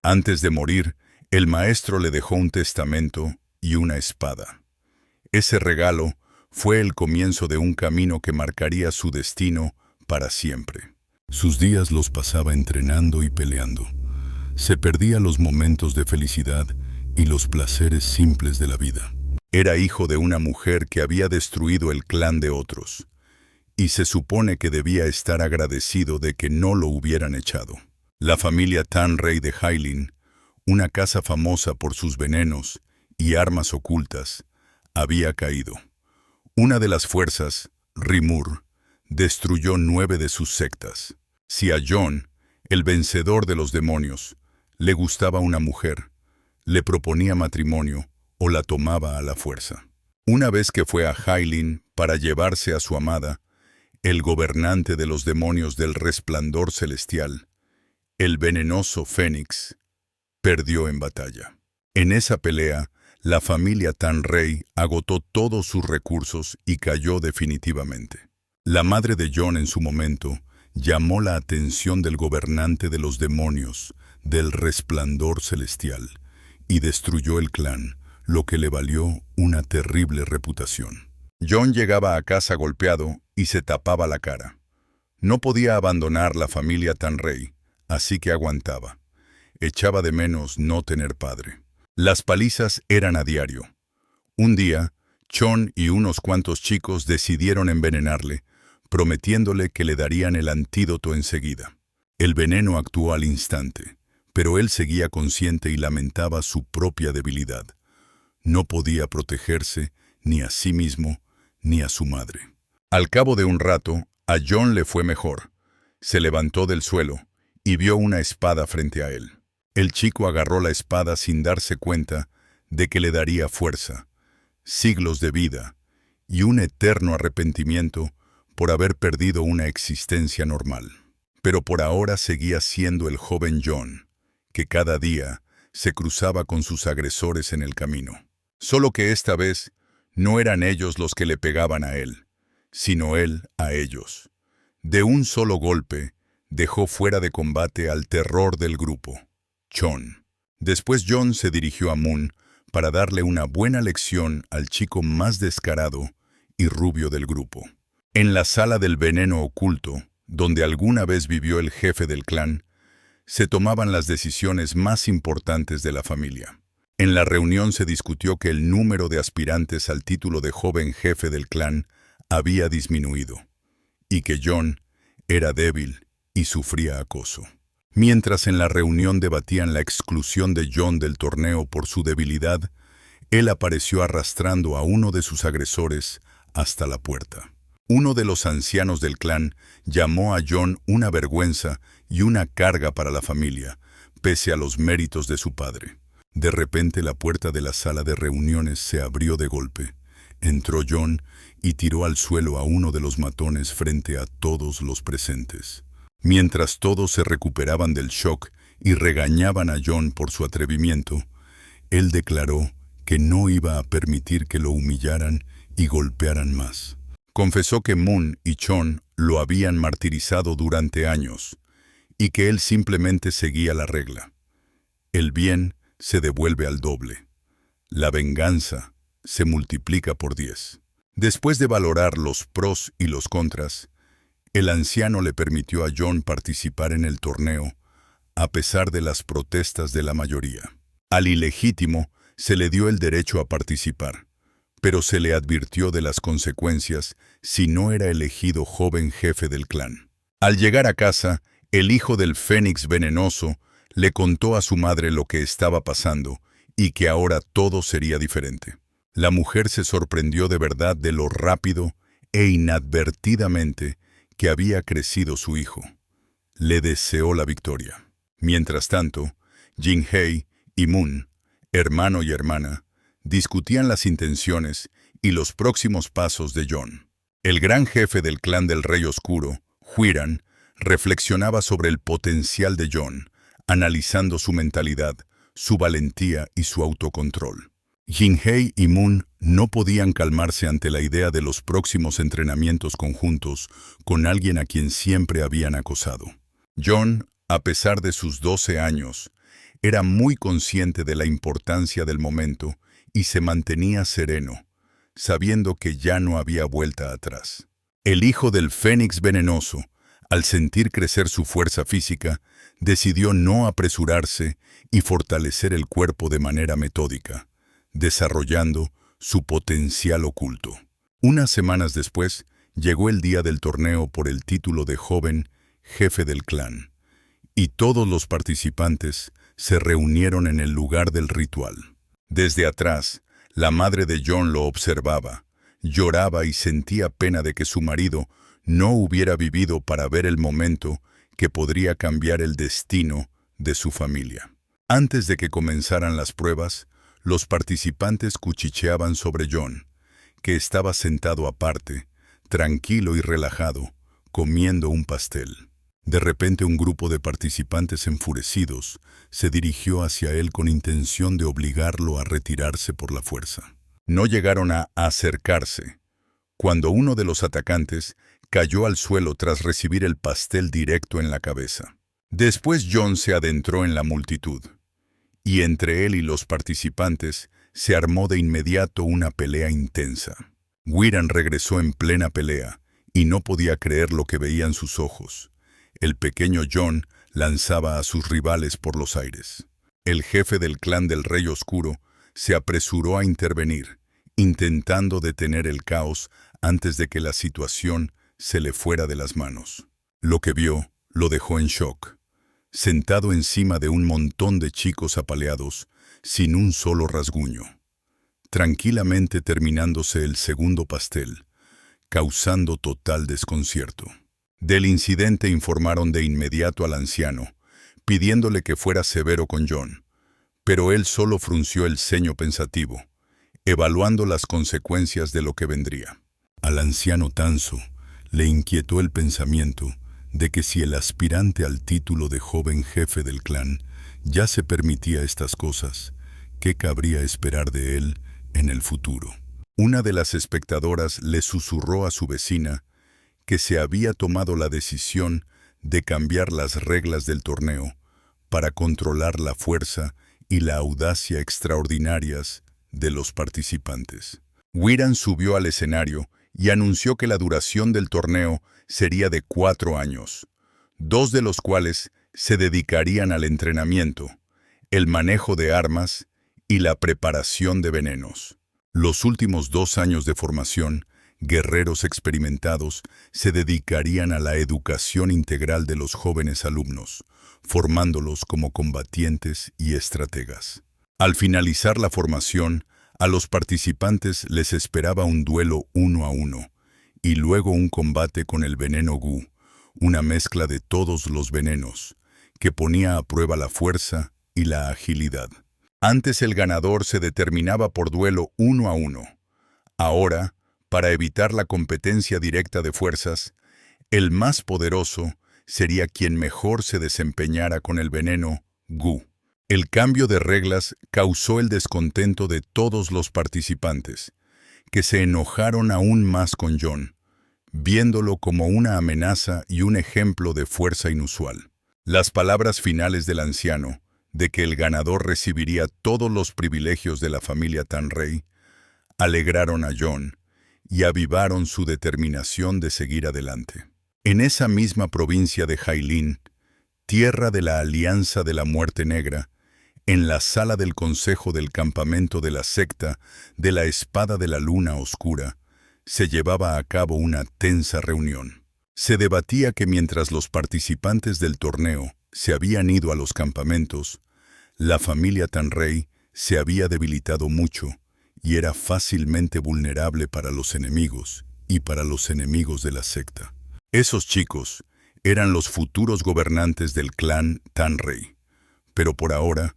Antes de morir, el maestro le dejó un testamento y una espada. Ese regalo fue el comienzo de un camino que marcaría su destino para siempre. Sus días los pasaba entrenando y peleando. Se perdía los momentos de felicidad y los placeres simples de la vida. Era hijo de una mujer que había destruido el clan de otros, y se supone que debía estar agradecido de que no lo hubieran echado. La familia Tan Rey de Hylin, una casa famosa por sus venenos y armas ocultas, había caído. Una de las fuerzas, Rimur, destruyó 9 de sus sectas. Si a Jon, el vencedor de los demonios, le gustaba una mujer, le proponía matrimonio o la tomaba a la fuerza. Una vez que fue a Hylin para llevarse a su amada, el gobernante de los demonios del resplandor celestial, el venenoso Fénix, perdió en batalla. En esa pelea, la familia Tan Rey agotó todos sus recursos y cayó definitivamente. La madre de Jon en su momento llamó la atención del gobernante de los demonios del resplandor celestial y destruyó el clan, lo que le valió una terrible reputación. Jon llegaba a casa golpeado y se tapaba la cara. No podía abandonar la familia Tan Rey, así que aguantaba. Echaba de menos no tener padre. Las palizas eran a diario. Un día, Jon y unos cuantos chicos decidieron envenenarle, prometiéndole que le darían el antídoto enseguida. El veneno actuó al instante, pero él seguía consciente y lamentaba su propia debilidad. No podía protegerse ni a sí mismo ni a su madre. Al cabo de un rato, a Jon le fue mejor. Se levantó del suelo y vio una espada frente a él. El chico agarró la espada sin darse cuenta de que le daría fuerza, siglos de vida y un eterno arrepentimiento por haber perdido una existencia normal. Pero por ahora seguía siendo el joven Jon, que cada día se cruzaba con sus agresores en el camino. Solo que esta vez no eran ellos los que le pegaban a él, sino él a ellos. De un solo golpe, dejó fuera de combate al terror del grupo, Jon. Después Jon se dirigió a Moon para darle una buena lección al chico más descarado y rubio del grupo. En la sala del veneno oculto, donde alguna vez vivió el jefe del clan, se tomaban las decisiones más importantes de la familia. En la reunión se discutió que el número de aspirantes al título de joven jefe del clan había disminuido, y que Jon era débil y sufría acoso. Mientras en la reunión debatían la exclusión de Jon del torneo por su debilidad, él apareció arrastrando a uno de sus agresores hasta la puerta. Uno de los ancianos del clan llamó a Jon una vergüenza y una carga para la familia, pese a los méritos de su padre. De repente la puerta de la sala de reuniones se abrió de golpe. Entró Jon y tiró al suelo a uno de los matones frente a todos los presentes. Mientras todos se recuperaban del shock y regañaban a Jon por su atrevimiento, él declaró que no iba a permitir que lo humillaran y golpearan más. Confesó que Moon y Chon lo habían martirizado durante años y que él simplemente seguía la regla. El bien se devuelve al doble. La venganza se multiplica por 10. Después de valorar los pros y los contras, el anciano le permitió a Jon participar en el torneo, a pesar de las protestas de la mayoría. Al ilegítimo se le dio el derecho a participar, pero se le advirtió de las consecuencias si no era elegido joven jefe del clan. Al llegar a casa, el hijo del Fénix venenoso le contó a su madre lo que estaba pasando y que ahora todo sería diferente. La mujer se sorprendió de verdad de lo rápido e inadvertidamente que había crecido su hijo. Le deseó la victoria. Mientras tanto, Jin-Hye y Moon, hermano y hermana, discutían las intenciones y los próximos pasos de Jon. El gran jefe del clan del Rey Oscuro, Hwiran, reflexionaba sobre el potencial de Jon, analizando su mentalidad, su valentía y su autocontrol. Jin-Hye y Moon no podían calmarse ante la idea de los próximos entrenamientos conjuntos con alguien a quien siempre habían acosado. Jon, a pesar de sus 12 años, Era muy consciente de la importancia del momento y se mantenía sereno, sabiendo que ya no había vuelta atrás. El hijo del Fénix venenoso, al sentir crecer su fuerza física, decidió no apresurarse y fortalecer el cuerpo de manera metódica, desarrollando su potencial oculto. Unas semanas después, llegó el día del torneo por el título de joven jefe del clan, y todos los participantes se reunieron en el lugar del ritual. Desde atrás, la madre de Jon lo observaba, lloraba y sentía pena de que su marido no hubiera vivido para ver el momento que podría cambiar el destino de su familia. Antes de que comenzaran las pruebas, los participantes cuchicheaban sobre Jon, que estaba sentado aparte, tranquilo y relajado, comiendo un pastel. De repente un grupo de participantes enfurecidos se dirigió hacia él con intención de obligarlo a retirarse por la fuerza. No llegaron a acercarse, cuando uno de los atacantes cayó al suelo tras recibir el pastel directo en la cabeza. Después Jon se adentró en la multitud, y entre él y los participantes se armó de inmediato una pelea intensa. Wyran regresó en plena pelea, y no podía creer lo que veían sus ojos. El pequeño Jon lanzaba a sus rivales por los aires. El jefe del clan del Rey Oscuro se apresuró a intervenir, intentando detener el caos antes de que la situación se le fuera de las manos. Lo que vio lo dejó en shock. Sentado encima de un montón de chicos apaleados, sin un solo rasguño. Tranquilamente terminándose el segundo pastel, causando total desconcierto. Del incidente informaron de inmediato al anciano, pidiéndole que fuera severo con Jon, pero él solo frunció el ceño pensativo, evaluando las consecuencias de lo que vendría. Al anciano Tanso le inquietó el pensamiento de que si el aspirante al título de joven jefe del clan ya se permitía estas cosas, ¿qué cabría esperar de él en el futuro? Una de las espectadoras le susurró a su vecina que se había tomado la decisión de cambiar las reglas del torneo para controlar la fuerza y la audacia extraordinarias de los participantes. Wyran subió al escenario y anunció que la duración del torneo sería de 4 años, 2 de los cuales se dedicarían al entrenamiento, el manejo de armas y la preparación de venenos. Los últimos 2 años de formación, guerreros experimentados se dedicarían a la educación integral de los jóvenes alumnos, formándolos como combatientes y estrategas. Al finalizar la formación, a los participantes les esperaba un duelo 1 a 1, y luego un combate con el veneno Gu, una mezcla de todos los venenos, que ponía a prueba la fuerza y la agilidad. Antes el ganador se determinaba por duelo 1 a 1. Ahora, para evitar la competencia directa de fuerzas, el más poderoso sería quien mejor se desempeñara con el veneno Gu. El cambio de reglas causó el descontento de todos los participantes, que se enojaron aún más con Jon, viéndolo como una amenaza y un ejemplo de fuerza inusual. Las palabras finales del anciano, de que el ganador recibiría todos los privilegios de la familia Tanrey, alegraron a Jon y avivaron su determinación de seguir adelante. En esa misma provincia de Jailin, tierra de la Alianza de la Muerte Negra, en la sala del consejo del campamento de la secta de la Espada de la Luna Oscura, se llevaba a cabo una tensa reunión. Se debatía que mientras los participantes del torneo se habían ido a los campamentos, la familia Tanrey se había debilitado mucho y era fácilmente vulnerable para los enemigos y para los enemigos de la secta. Esos chicos eran los futuros gobernantes del clan Tanrey, pero por ahora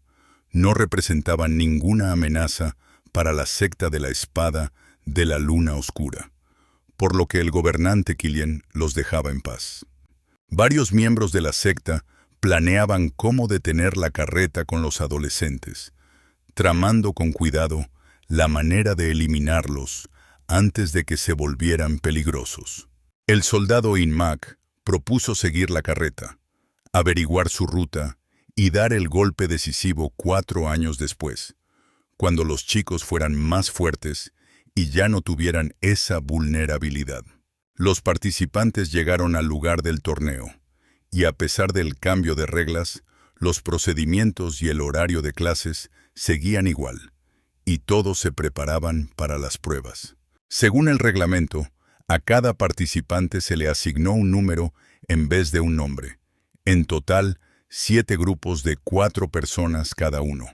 no representaban ninguna amenaza para la secta de la Espada de la Luna Oscura, por lo que el gobernante Killian los dejaba en paz. Varios miembros de la secta planeaban cómo detener la carreta con los adolescentes, tramando con cuidado la manera de eliminarlos antes de que se volvieran peligrosos. El soldado Inmak propuso seguir la carreta, averiguar su ruta y dar el golpe decisivo 4 años después, cuando los chicos fueran más fuertes y ya no tuvieran esa vulnerabilidad. Los participantes llegaron al lugar del torneo, y a pesar del cambio de reglas, los procedimientos y el horario de clases seguían igual, y todos se preparaban para las pruebas. Según el reglamento, a cada participante se le asignó un número en vez de un nombre. En total, 7 grupos de 4 personas cada uno,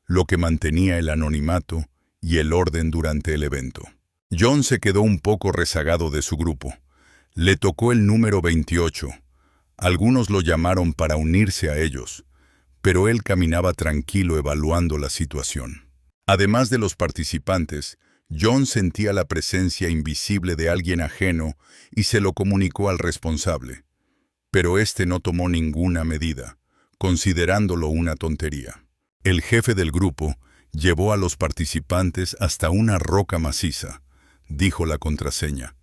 lo que mantenía el anonimato y el orden durante el evento. John se quedó un poco rezagado de su grupo. Le tocó el número 28. Algunos lo llamaron para unirse a ellos, pero él caminaba tranquilo evaluando la situación. Además de los participantes, John sentía la presencia invisible de alguien ajeno y se lo comunicó al responsable. Pero este no tomó ninguna medida, considerándolo una tontería. El jefe del grupo llevó a los participantes hasta una roca maciza, dijo la contraseña,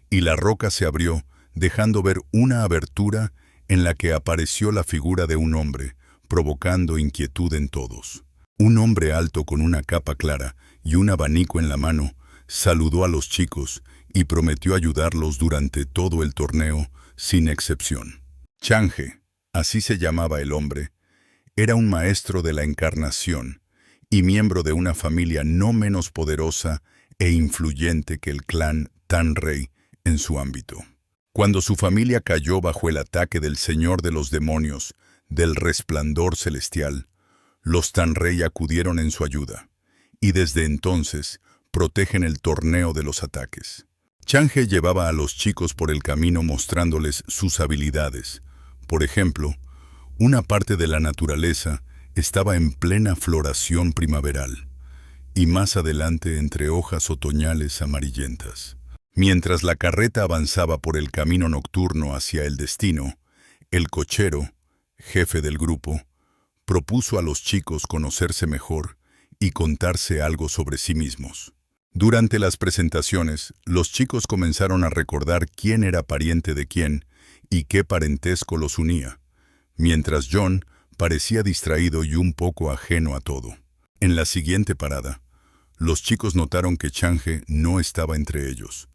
y la roca se abrió, dejando ver una abertura en la que apareció la figura de un hombre, provocando inquietud en todos. Un hombre alto con una capa clara y un abanico en la mano saludó a los chicos y prometió ayudarlos durante todo el torneo, sin excepción. Chang'e, así se llamaba el hombre, era un maestro de la encarnación y miembro de una familia no menos poderosa e influyente que el clan Tan-Rey en su ámbito. Cuando su familia cayó bajo el ataque del Señor de los Demonios, del Resplandor Celestial, los Tan-Rey acudieron en su ayuda, y desde entonces protegen el torneo de los ataques. Chang'e llevaba a los chicos por el camino mostrándoles sus habilidades. Por ejemplo, una parte de la naturaleza estaba en plena floración primaveral, y más adelante entre hojas otoñales amarillentas. Mientras la carreta avanzaba por el camino nocturno hacia el destino, el cochero, jefe del grupo, propuso a los chicos conocerse mejor y contarse algo sobre sí mismos. Durante las presentaciones, los chicos comenzaron a recordar quién era pariente de quién y qué parentesco los unía, mientras John parecía distraído y un poco ajeno a todo. En la siguiente parada, los chicos notaron que Chang'e no estaba entre ellos.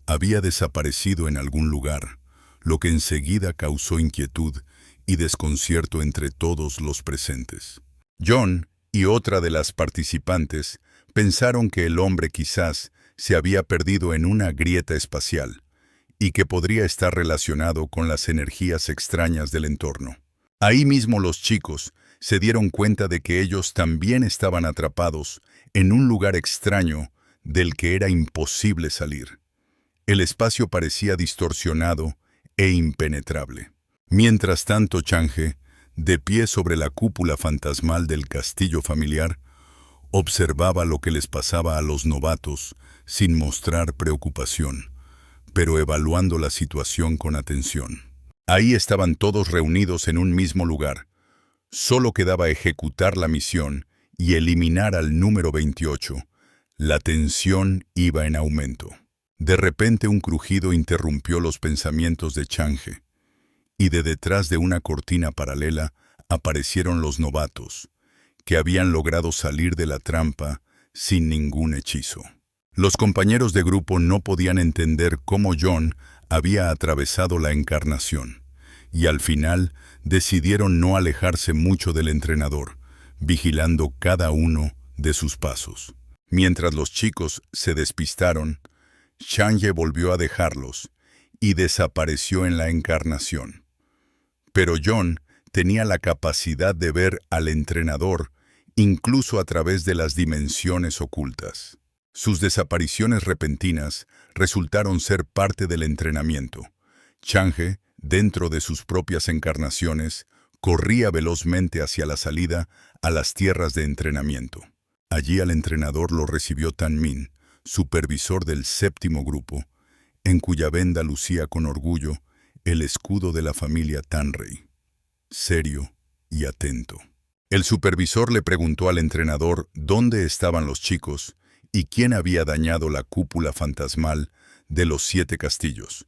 Había desaparecido en algún lugar, lo que enseguida causó inquietud y desconcierto entre todos los presentes. John y otra de las participantes pensaron que el hombre quizás se había perdido en una grieta espacial y que podría estar relacionado con las energías extrañas del entorno. Ahí mismo los chicos se dieron cuenta de que ellos también estaban atrapados en un lugar extraño del que era imposible salir. El espacio parecía distorsionado e impenetrable. Mientras tanto, Chang'e, de pie sobre la cúpula fantasmal del castillo familiar, observaba lo que les pasaba a los novatos sin mostrar preocupación, pero evaluando la situación con atención. Ahí estaban todos reunidos en un mismo lugar. Solo quedaba ejecutar la misión y eliminar al número 28. La tensión iba en aumento. De repente un crujido interrumpió los pensamientos de Chang'e, y de detrás de una cortina paralela aparecieron los novatos, que habían logrado salir de la trampa sin ningún hechizo. Los compañeros de grupo no podían entender cómo John había atravesado la encarnación, y al final decidieron no alejarse mucho del entrenador, vigilando cada uno de sus pasos. Mientras los chicos se despistaron, Chang'e volvió a dejarlos y desapareció en la encarnación. Pero John tenía la capacidad de ver al entrenador incluso a través de las dimensiones ocultas. Sus desapariciones repentinas resultaron ser parte del entrenamiento. Chang'e, dentro de sus propias encarnaciones, corría velozmente hacia la salida a las tierras de entrenamiento. Allí al entrenador lo recibió Tan Min, supervisor del 7º grupo, en cuya venda lucía con orgullo el escudo de la familia Tan-Rey, serio y atento. El supervisor le preguntó al entrenador dónde estaban los chicos y quién había dañado la cúpula fantasmal de los 7 castillos.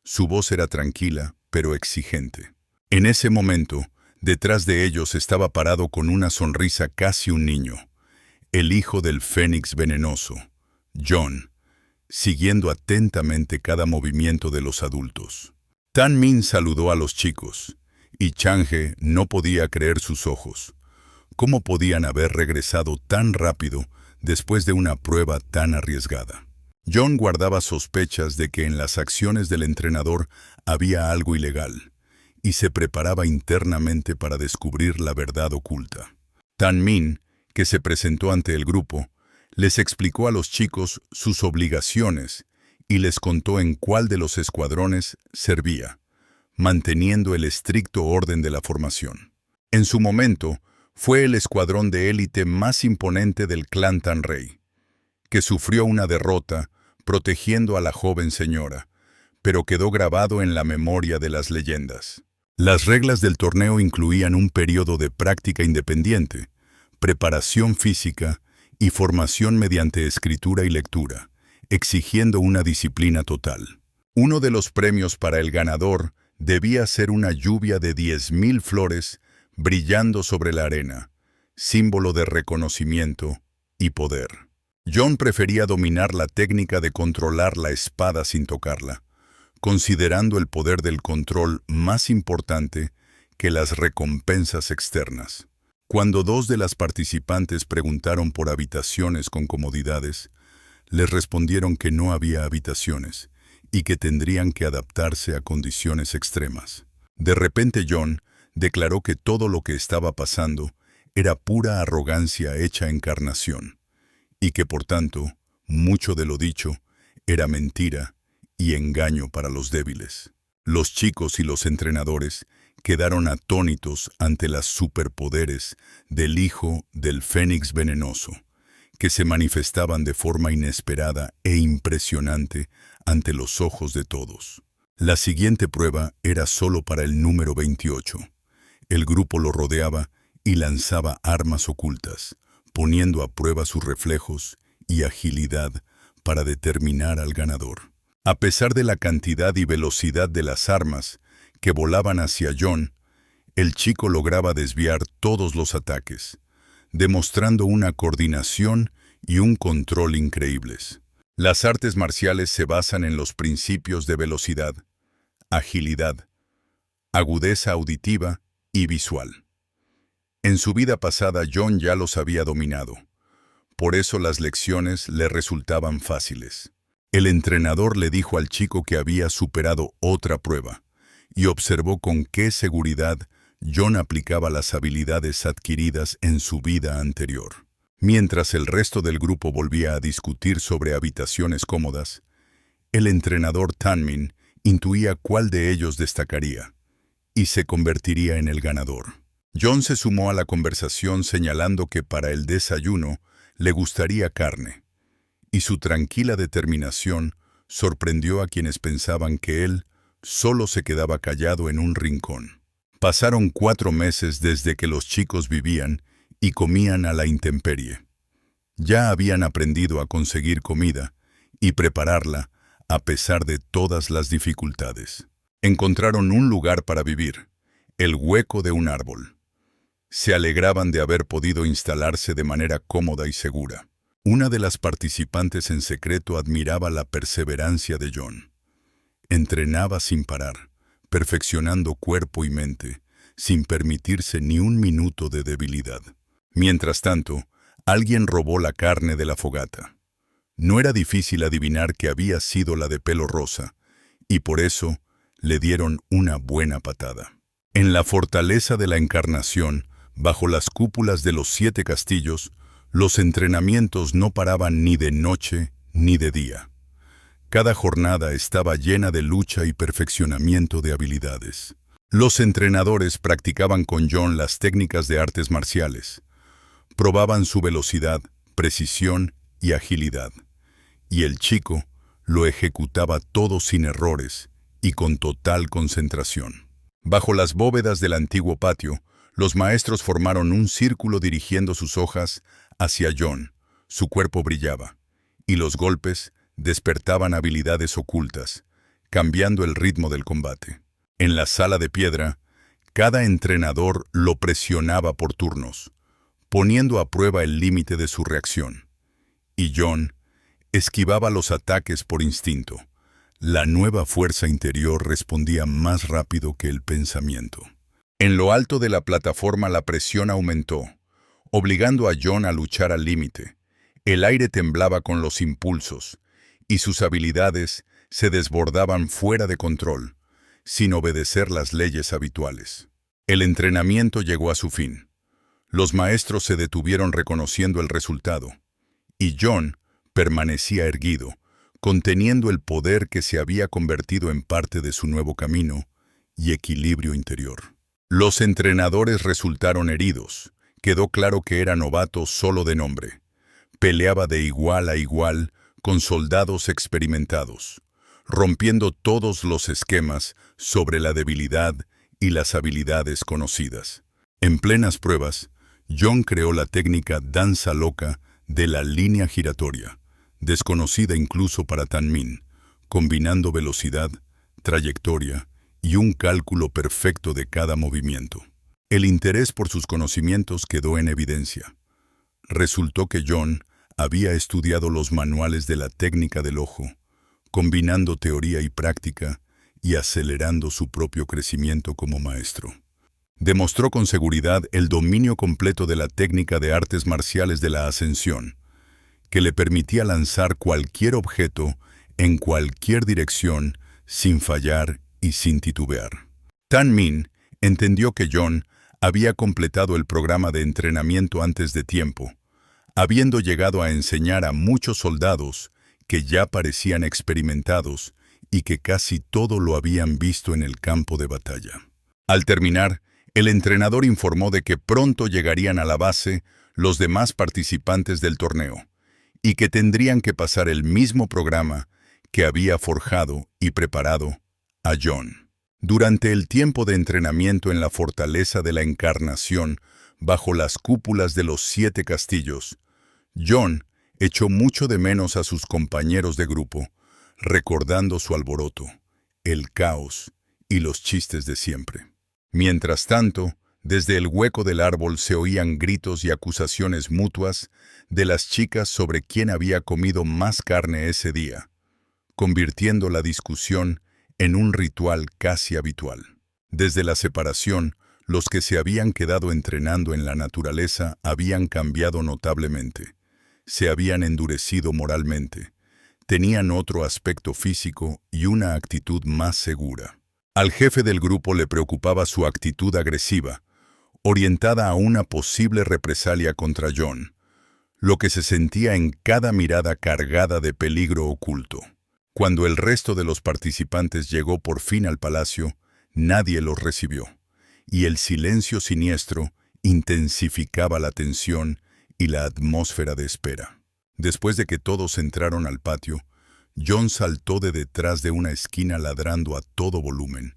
Su voz era tranquila, pero exigente. En ese momento, Detrás de ellos estaba parado con una sonrisa casi un niño, el hijo del Fénix venenoso, Jon, siguiendo atentamente cada movimiento de los adultos. Tan Min saludó a los chicos, y Chang'e no podía creer sus ojos. ¿Cómo podían haber regresado tan rápido después de una prueba tan arriesgada? Jon guardaba sospechas de que en las acciones del entrenador había algo ilegal, y se preparaba internamente para descubrir la verdad oculta. Tan Min, que se presentó ante el grupo, les explicó a los chicos sus obligaciones y les contó en cuál de los escuadrones servía, manteniendo el estricto orden de la formación. En su momento, fue el escuadrón de élite más imponente del clan Tan Rey, que sufrió una derrota protegiendo a la joven señora, pero quedó grabado en la memoria de las leyendas. Las reglas del torneo incluían un periodo de práctica independiente, preparación física y formación mediante escritura y lectura, exigiendo una disciplina total. Uno de los premios para el ganador debía ser una lluvia de 10.000 flores brillando sobre la arena, símbolo de reconocimiento y poder. Jon prefería dominar la técnica de controlar la espada sin tocarla, considerando el poder del control más importante que las recompensas externas. Cuando dos de las participantes preguntaron por habitaciones con comodidades, les respondieron que no había habitaciones y que tendrían que adaptarse a condiciones extremas. De repente Jon declaró que todo lo que estaba pasando era pura arrogancia hecha encarnación, y que por tanto, mucho de lo dicho era mentira y engaño para los débiles. Los chicos y los entrenadores quedaron atónitos ante los superpoderes del hijo del Fénix venenoso, que se manifestaban de forma inesperada e impresionante ante los ojos de todos. La siguiente prueba era solo para el número 28. El grupo lo rodeaba y lanzaba armas ocultas, poniendo a prueba sus reflejos y agilidad para determinar al ganador. A pesar de la cantidad y velocidad de las armas que volaban hacia Jon, el chico lograba desviar todos los ataques, demostrando una coordinación y un control increíbles. Las artes marciales se basan en los principios de velocidad, agilidad, agudeza auditiva y visual. En su vida pasada Jon ya los había dominado. Por eso las lecciones le resultaban fáciles. El entrenador le dijo al chico que había superado otra prueba y observó con qué seguridad Jon aplicaba las habilidades adquiridas en su vida anterior. Mientras el resto del grupo volvía a discutir sobre habitaciones cómodas, el entrenador Tan Min intuía cuál de ellos destacaría y se convertiría en el ganador. Jon se sumó a la conversación señalando que para el desayuno le gustaría carne, y su tranquila determinación sorprendió a quienes pensaban que él solo se quedaba callado en un rincón. Pasaron 4 meses desde que los chicos vivían y comían a la intemperie. Ya habían aprendido a conseguir comida y prepararla a pesar de todas las dificultades. Encontraron un lugar para vivir, el hueco de un árbol. Se alegraban de haber podido instalarse de manera cómoda y segura. Una de las participantes en secreto admiraba la perseverancia de Jon. Entrenaba sin parar, perfeccionando cuerpo y mente, sin permitirse ni un minuto de debilidad. Mientras tanto, alguien robó la carne de la fogata. No era difícil adivinar que había sido la de pelo rosa, y por eso le dieron una buena patada. En la fortaleza de la Encarnación, bajo las cúpulas de los 7 castillos, los entrenamientos no paraban ni de noche ni de día. Cada jornada estaba llena de lucha y perfeccionamiento de habilidades. Los entrenadores practicaban con Jon las técnicas de artes marciales. Probaban su velocidad, precisión y agilidad. Y el chico lo ejecutaba todo sin errores y con total concentración. Bajo las bóvedas del antiguo patio, los maestros formaron un círculo dirigiendo sus hojas hacia Jon. Su cuerpo brillaba, y los golpes despertaban habilidades ocultas, cambiando el ritmo del combate. En la sala de piedra, Cada entrenador lo presionaba por turnos, poniendo a prueba el límite de su reacción. Y John esquivaba los ataques por instinto. La nueva fuerza interior respondía más rápido que el pensamiento. En lo alto de la plataforma la presión aumentó, obligando a John a luchar al límite. El aire temblaba con los impulsos, y sus habilidades se desbordaban fuera de control, sin obedecer las leyes habituales. El entrenamiento llegó a su fin. Los maestros se detuvieron reconociendo el resultado, y John permanecía erguido, conteniendo el poder que se había convertido en parte de su nuevo camino y equilibrio interior. Los entrenadores resultaron heridos. Quedó claro que era novato solo de nombre. Peleaba de igual a igual con soldados experimentados, rompiendo todos los esquemas sobre la debilidad y las habilidades conocidas. En plenas pruebas, John creó la técnica danza loca de la línea giratoria, desconocida incluso para Tan Min, combinando velocidad, trayectoria y un cálculo perfecto de cada movimiento. El interés por sus conocimientos quedó en evidencia. Resultó que John había estudiado los manuales de la técnica del ojo, combinando teoría y práctica y acelerando su propio crecimiento como maestro. Demostró con seguridad el dominio completo de la técnica de artes marciales de la ascensión, que le permitía lanzar cualquier objeto en cualquier dirección sin fallar y sin titubear. Tan Min entendió que John había completado el programa de entrenamiento antes de tiempo, habiendo llegado a enseñar a muchos soldados que ya parecían experimentados y que casi todo lo habían visto en el campo de batalla. Al terminar, el entrenador informó de que pronto llegarían a la base los demás participantes del torneo y que tendrían que pasar el mismo programa que había forjado y preparado a John. Durante el tiempo de entrenamiento en la fortaleza de la Encarnación, bajo las cúpulas de los 7 castillos, John echó mucho de menos a sus compañeros de grupo, recordando su alboroto, el caos y los chistes de siempre. Mientras tanto, desde el hueco del árbol se oían gritos y acusaciones mutuas de las chicas sobre quién había comido más carne ese día, convirtiendo la discusión en un ritual casi habitual. Desde la separación, los que se habían quedado entrenando en la naturaleza habían cambiado notablemente. Se habían endurecido moralmente. Tenían otro aspecto físico y una actitud más segura. Al jefe del grupo le preocupaba su actitud agresiva, orientada a una posible represalia contra John, lo que se sentía en cada mirada cargada de peligro oculto. Cuando el resto de los participantes llegó por fin al palacio, nadie los recibió, y el silencio siniestro intensificaba la tensión y la atmósfera de espera. Después de que todos entraron al patio, John saltó de detrás de una esquina ladrando a todo volumen,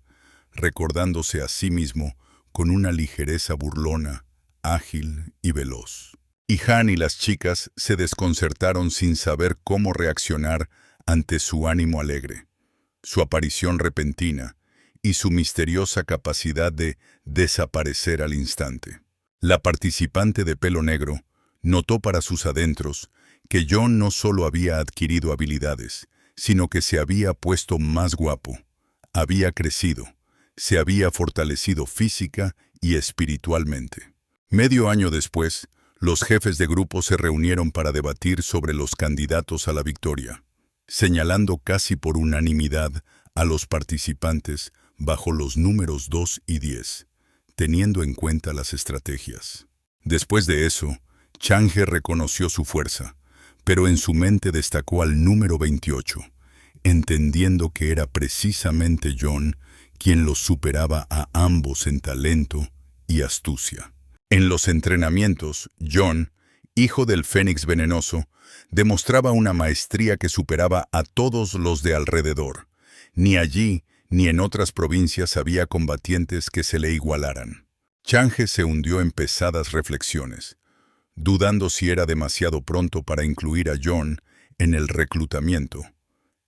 recordándose a sí mismo con una ligereza burlona, ágil y veloz. Y Han y las chicas se desconcertaron sin saber cómo reaccionar ante su ánimo alegre, su aparición repentina y su misteriosa capacidad de desaparecer al instante. La participante de pelo negro notó para sus adentros que John no solo había adquirido habilidades, sino que se había puesto más guapo, había crecido, se había fortalecido física y espiritualmente. Medio año después, los jefes de grupo se reunieron para debatir sobre los candidatos a la victoria, señalando casi por unanimidad a los participantes bajo los números 2 y 10, teniendo en cuenta las estrategias. Después de eso, Chang'e reconoció su fuerza, pero en su mente destacó al número 28, entendiendo que era precisamente John quien los superaba a ambos en talento y astucia. En los entrenamientos, John, hijo del Fénix venenoso, demostraba una maestría que superaba a todos los de alrededor. Ni allí ni en otras provincias había combatientes que se le igualaran. Chang'e se hundió en pesadas reflexiones, dudando si era demasiado pronto para incluir a John en el reclutamiento.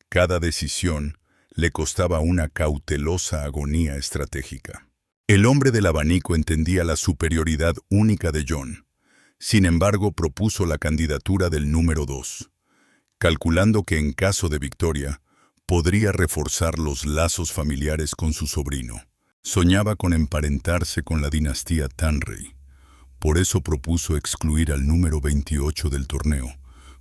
Cada decisión le costaba una cautelosa agonía estratégica. El hombre del abanico entendía la superioridad única de Jon. Sin embargo, propuso la candidatura del número 2, calculando que en caso de victoria, podría reforzar los lazos familiares con su sobrino. Soñaba con emparentarse con la dinastía Tanrey. Por eso propuso excluir al número 28 del torneo,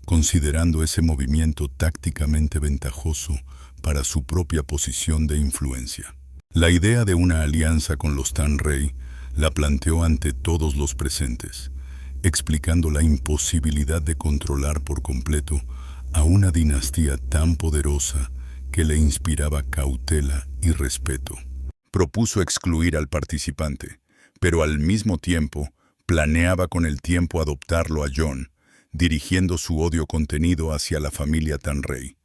considerando ese movimiento tácticamente ventajoso para su propia posición de influencia. La idea de una alianza con los Tanrey la planteó ante todos los presentes, explicando la imposibilidad de controlar por completo a una dinastía tan poderosa que le inspiraba cautela y respeto. Propuso excluir al participante, pero al mismo tiempo planeaba con el tiempo adoptarlo a Jon, dirigiendo su odio contenido hacia la familia Tanrey,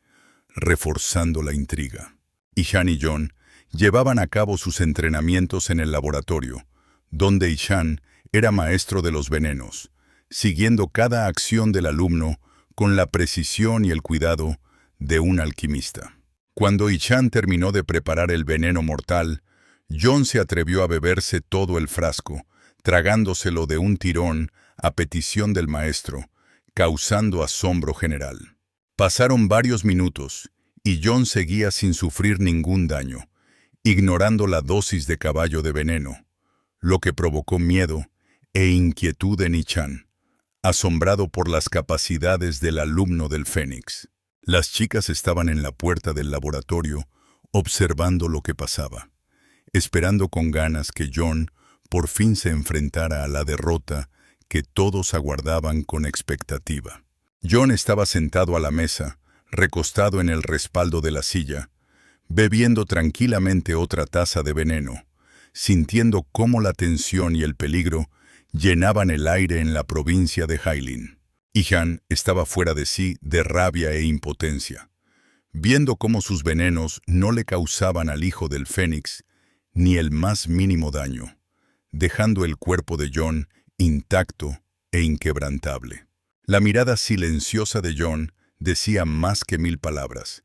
reforzando la intriga. Ishan y Jon llevaban a cabo sus entrenamientos en el laboratorio, donde Ishan era maestro de los venenos, siguiendo cada acción del alumno con la precisión y el cuidado de un alquimista. Cuando Ishan terminó de preparar el veneno mortal, Jon se atrevió a beberse todo el frasco, tragándoselo de un tirón a petición del maestro, causando asombro general. Pasaron varios minutos y Jon seguía sin sufrir ningún daño, ignorando la dosis de caballo de veneno, lo que provocó miedo e inquietud en Ishan, asombrado por las capacidades del alumno del Fénix. Las chicas estaban en la puerta del laboratorio observando lo que pasaba, esperando con ganas que Jon por fin se enfrentara a la derrota que todos aguardaban con expectativa. Jon estaba sentado a la mesa, recostado en el respaldo de la silla, bebiendo tranquilamente otra taza de veneno, sintiendo cómo la tensión y el peligro llenaban el aire en la provincia de Hylin. Ishan estaba fuera de sí de rabia e impotencia, viendo cómo sus venenos no le causaban al hijo del Fénix ni el más mínimo daño, dejando el cuerpo de Jon intacto e inquebrantable. La mirada silenciosa de Jon decía más que 1000 palabras,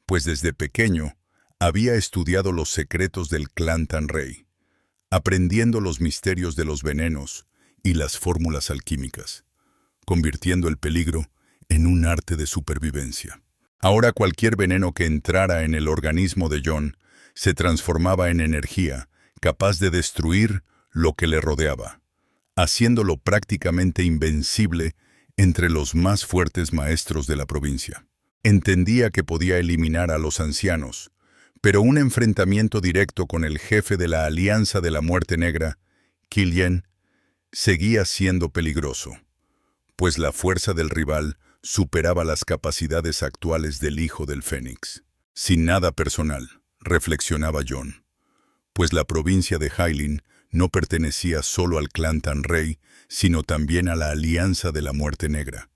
pues desde pequeño había estudiado los secretos del clan Tanrey, aprendiendo los misterios de los venenos y las fórmulas alquímicas, convirtiendo el peligro en un arte de supervivencia. Ahora cualquier veneno que entrara en el organismo de Jon se transformaba en energía capaz de destruir lo que le rodeaba, haciéndolo prácticamente invencible entre los más fuertes maestros de la provincia. Entendía que podía eliminar a los ancianos, pero un enfrentamiento directo con el jefe de la Alianza de la Muerte Negra, Killian, seguía siendo peligroso, pues la fuerza del rival superaba las capacidades actuales del hijo del Fénix. Sin nada personal, reflexionaba Jon, pues la provincia de Hylin no pertenecía solo al clan Tanrey, sino también a la Alianza de la Muerte Negra,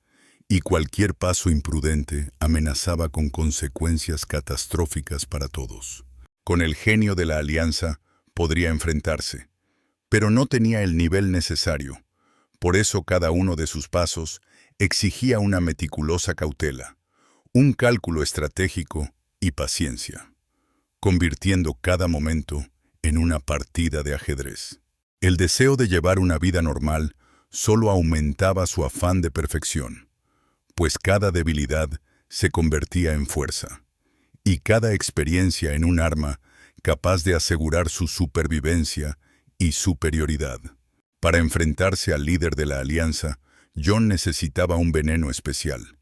y cualquier paso imprudente amenazaba con consecuencias catastróficas para todos. Con el genio de la Alianza podría enfrentarse, pero no tenía el nivel necesario. Por eso cada uno de sus pasos exigía una meticulosa cautela, un cálculo estratégico y paciencia, convirtiendo cada momento en una partida de ajedrez. El deseo de llevar una vida normal solo aumentaba su afán de perfección, pues cada debilidad se convertía en fuerza, y cada experiencia en un arma capaz de asegurar su supervivencia y superioridad. Para enfrentarse al líder de la Alianza, Jon necesitaba un veneno especial,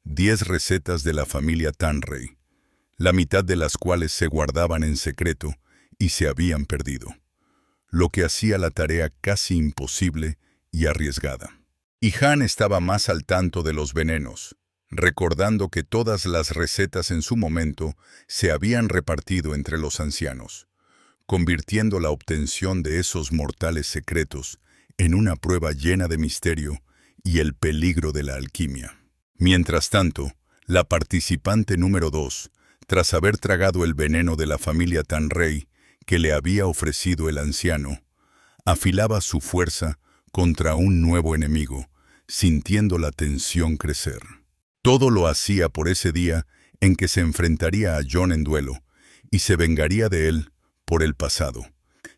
10 recetas de la familia Tanrey, la mitad de las cuales se guardaban en secreto y se habían perdido, lo que hacía la tarea casi imposible y arriesgada. Ishan estaba más al tanto de los venenos, recordando que todas las recetas en su momento se habían repartido entre los ancianos, convirtiendo la obtención de esos mortales secretos en una prueba llena de misterio y el peligro de la alquimia. Mientras tanto, la participante número 2, tras haber tragado el veneno de la familia Tanrey que le había ofrecido el anciano, afilaba su fuerza contra un nuevo enemigo, sintiendo la tensión crecer. Todo lo hacía por ese día en que se enfrentaría a Jon en duelo y se vengaría de él por el pasado,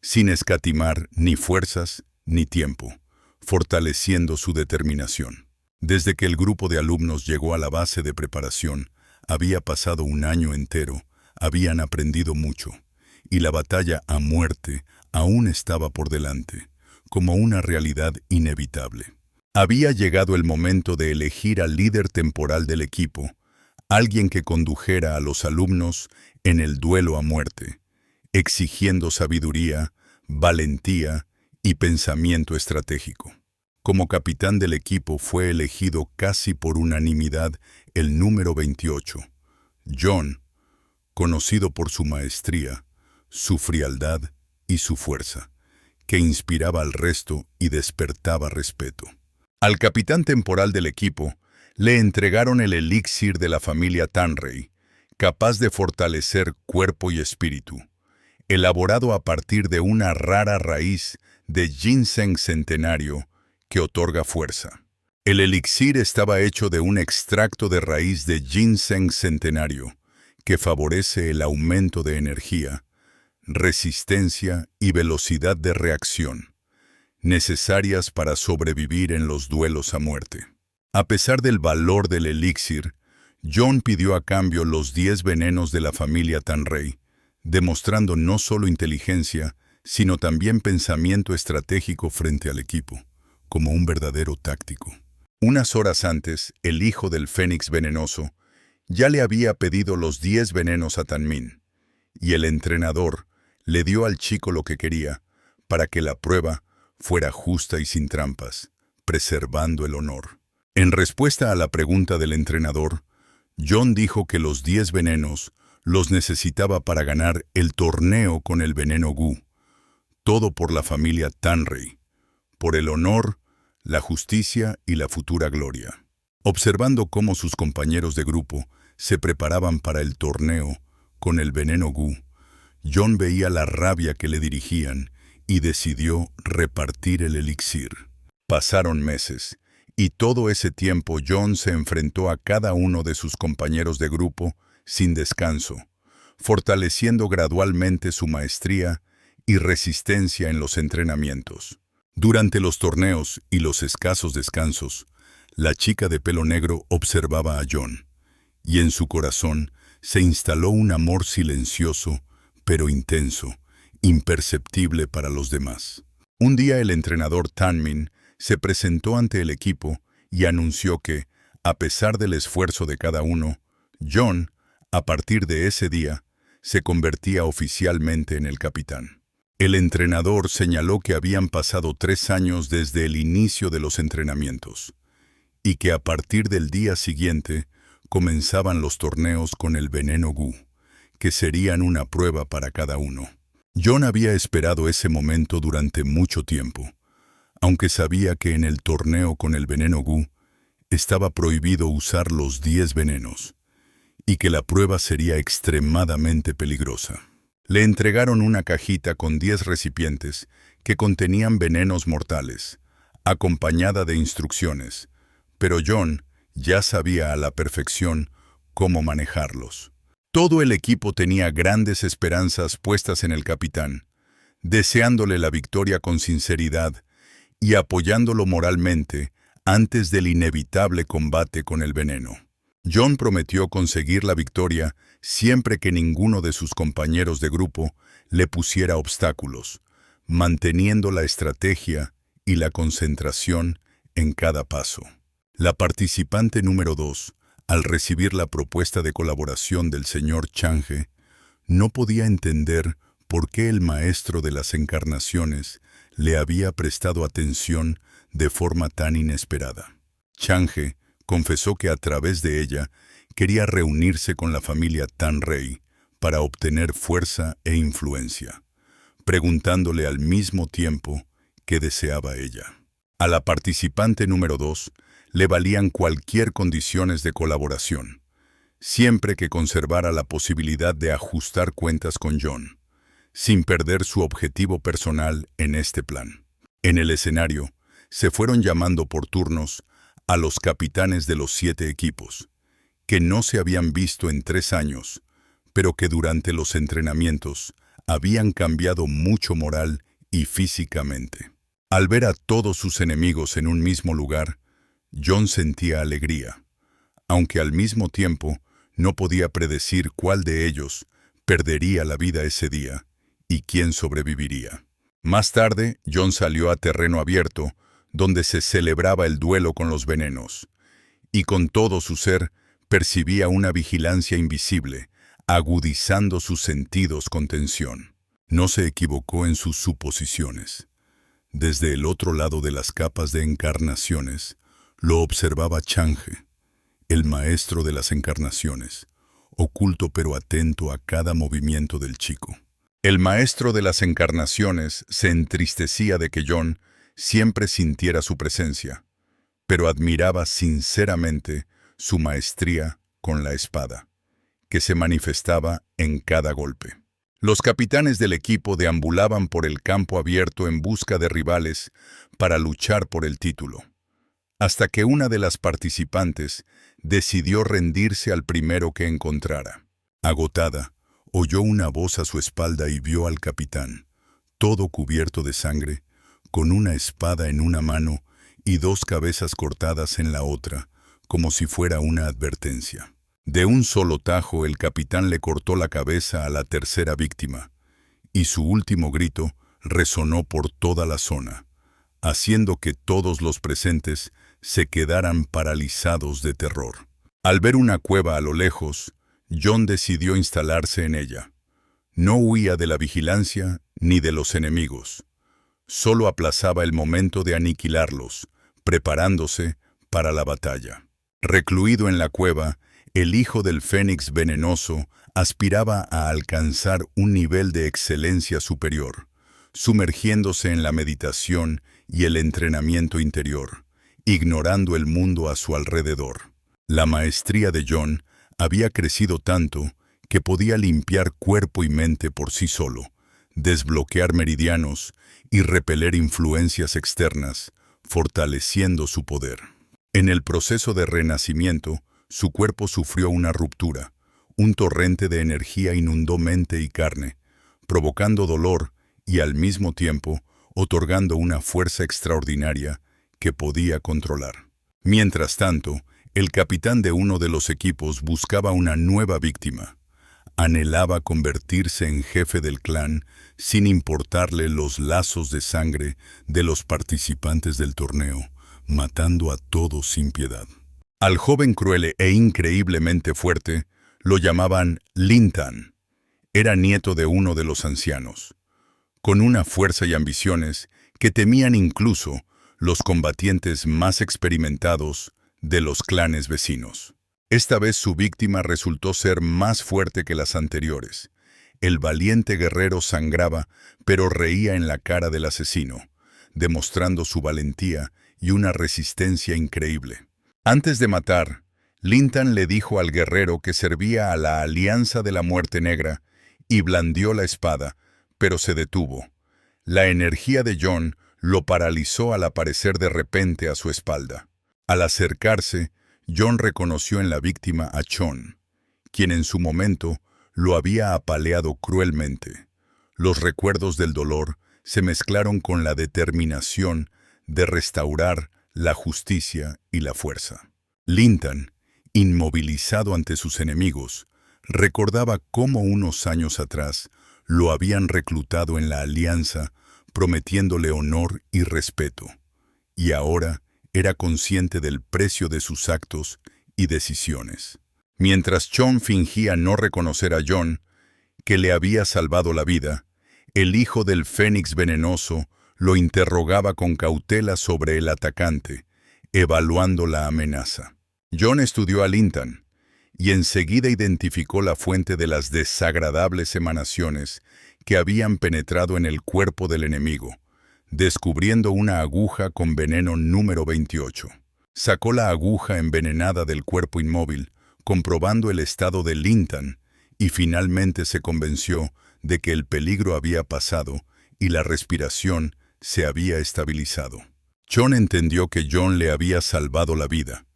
sin escatimar ni fuerzas ni tiempo, fortaleciendo su determinación. Desde que el grupo de alumnos llegó a la base de preparación, había pasado un año entero, habían aprendido mucho, y la batalla a muerte aún estaba por delante, como una realidad inevitable. Había llegado el momento de elegir al líder temporal del equipo, alguien que condujera a los alumnos en el duelo a muerte, exigiendo sabiduría, valentía y pensamiento estratégico. Como capitán del equipo fue elegido casi por unanimidad el número 28, John, conocido por su maestría, su frialdad y su fuerza, que inspiraba al resto y despertaba respeto. Al capitán temporal del equipo le entregaron el elixir de la familia Tanrey, capaz de fortalecer cuerpo y espíritu, elaborado a partir de una rara raíz de ginseng centenario que otorga fuerza. El elixir estaba hecho de un extracto de raíz de ginseng centenario que favorece el aumento de energía, resistencia y velocidad de reacción, necesarias para sobrevivir en los duelos a muerte. A pesar del valor del elixir, John pidió a cambio los 10 venenos de la familia Tanrey, demostrando no solo inteligencia, sino también pensamiento estratégico frente al equipo, como un verdadero táctico. Unas horas antes, el hijo del Fénix venenoso ya le había pedido los 10 venenos a Tanmin, y el entrenador le dio al chico lo que quería para que la prueba fuera justa y sin trampas, preservando el honor. En respuesta a la pregunta del entrenador, John dijo que los 10 venenos los necesitaba para ganar el torneo con el veneno Gu, todo por la familia Tanrey, por el honor, la justicia y la futura gloria. Observando cómo sus compañeros de grupo se preparaban para el torneo con el veneno Gu, John veía la rabia que le dirigían y decidió repartir el elixir. Pasaron meses, y todo ese tiempo John se enfrentó a cada uno de sus compañeros de grupo sin descanso, fortaleciendo gradualmente su maestría y resistencia en los entrenamientos. Durante los torneos y los escasos descansos, la chica de pelo negro observaba a John, y en su corazón se instaló un amor silencioso, pero intenso, imperceptible para los demás. Un día el entrenador Tanmin se presentó ante el equipo y anunció que, a pesar del esfuerzo de cada uno, John, a partir de ese día, se convertía oficialmente en el capitán. El entrenador señaló que habían pasado 3 años desde el inicio de los entrenamientos, y que a partir del día siguiente comenzaban los torneos con el veneno Gu, que serían una prueba para cada uno. John había esperado ese momento durante mucho tiempo, aunque sabía que en el torneo con el veneno Gu estaba prohibido usar los 10 venenos, y que la prueba sería extremadamente peligrosa. Le entregaron una cajita con 10 recipientes que contenían venenos mortales, acompañada de instrucciones, pero John ya sabía a la perfección cómo manejarlos. Todo el equipo tenía grandes esperanzas puestas en el capitán, deseándole la victoria con sinceridad y apoyándolo moralmente antes del inevitable combate con el veneno. John prometió conseguir la victoria siempre que ninguno de sus compañeros de grupo le pusiera obstáculos, manteniendo la estrategia y la concentración en cada paso. La participante número 2, al recibir la propuesta de colaboración del señor Chang'e, no podía entender por qué el maestro de las encarnaciones le había prestado atención de forma tan inesperada. Chang'e confesó que a través de ella quería reunirse con la familia Tanrey para obtener fuerza e influencia, preguntándole al mismo tiempo qué deseaba ella. A la participante número 2 le valían cualquier condiciones de colaboración, siempre que conservara la posibilidad de ajustar cuentas con John, sin perder su objetivo personal en este plan. En el escenario, se fueron llamando por turnos a los capitanes de los 7 equipos, que no se habían visto en 3 años, pero que durante los entrenamientos habían cambiado mucho moral y físicamente. Al ver a todos sus enemigos en un mismo lugar, John sentía alegría, aunque al mismo tiempo no podía predecir cuál de ellos perdería la vida ese día y quién sobreviviría. Más tarde, John salió a terreno abierto, donde se celebraba el duelo con los venenos, y con todo su ser percibía una vigilancia invisible, agudizando sus sentidos con tensión. No se equivocó en sus suposiciones. Desde el otro lado de las capas de encarnaciones, lo observaba Chang'e, el maestro de las encarnaciones, oculto pero atento a cada movimiento del chico. El maestro de las encarnaciones se entristecía de que John siempre sintiera su presencia, pero admiraba sinceramente su maestría con la espada, que se manifestaba en cada golpe. Los capitanes del equipo deambulaban por el campo abierto en busca de rivales para luchar por el título, hasta que una de las participantes decidió rendirse al primero que encontrara. Agotada, oyó una voz a su espalda y vio al capitán, todo cubierto de sangre, con una espada en una mano y dos cabezas cortadas en la otra, como si fuera una advertencia. De un solo tajo el capitán le cortó la cabeza a la tercera víctima, y su último grito resonó por toda la zona, haciendo que todos los presentes se quedaran paralizados de terror. Al ver una cueva a lo lejos, John decidió instalarse en ella. No huía de la vigilancia ni de los enemigos. Solo aplazaba el momento de aniquilarlos, preparándose para la batalla. Recluido en la cueva, el hijo del Fénix venenoso aspiraba a alcanzar un nivel de excelencia superior, sumergiéndose en la meditación y el entrenamiento interior, ignorando el mundo a su alrededor. La maestría de John había crecido tanto que podía limpiar cuerpo y mente por sí solo, desbloquear meridianos y repeler influencias externas, fortaleciendo su poder. En el proceso de renacimiento, su cuerpo sufrió una ruptura. Un torrente de energía inundó mente y carne, provocando dolor y al mismo tiempo otorgando una fuerza extraordinaria que podía controlar. Mientras tanto, el capitán de uno de los equipos buscaba una nueva víctima. Anhelaba convertirse en jefe del clan sin importarle los lazos de sangre de los participantes del torneo, matando a todos sin piedad. Al joven cruel e increíblemente fuerte lo llamaban Lin Tan. Era nieto de uno de los ancianos, con una fuerza y ambiciones que temían incluso los combatientes más experimentados de los clanes vecinos. Esta vez su víctima resultó ser más fuerte que las anteriores. El valiente guerrero sangraba, pero reía en la cara del asesino, demostrando su valentía y una resistencia increíble. Antes de matar, Lin Tan le dijo al guerrero que servía a la Alianza de la Muerte Negra y blandió la espada, pero se detuvo. La energía de John lo paralizó al aparecer de repente a su espalda. Al acercarse, John reconoció en la víctima a Chon, quien en su momento lo había apaleado cruelmente. Los recuerdos del dolor se mezclaron con la determinación de restaurar la justicia y la fuerza. Lin Tan, inmovilizado ante sus enemigos, recordaba cómo unos años atrás lo habían reclutado en la alianza, prometiéndole honor y respeto, y ahora era consciente del precio de sus actos y decisiones. Mientras Chon fingía no reconocer a John, que le había salvado la vida, el hijo del Fénix venenoso lo interrogaba con cautela sobre el atacante, evaluando la amenaza. John estudió a Lin Tan y enseguida identificó la fuente de las desagradables emanaciones que habían penetrado en el cuerpo del enemigo, descubriendo una aguja con veneno número 28. Sacó la aguja envenenada del cuerpo inmóvil, comprobando el estado de Lin Tan, y finalmente se convenció de que el peligro había pasado y la respiración se había estabilizado. Chon entendió que John le había salvado la vida,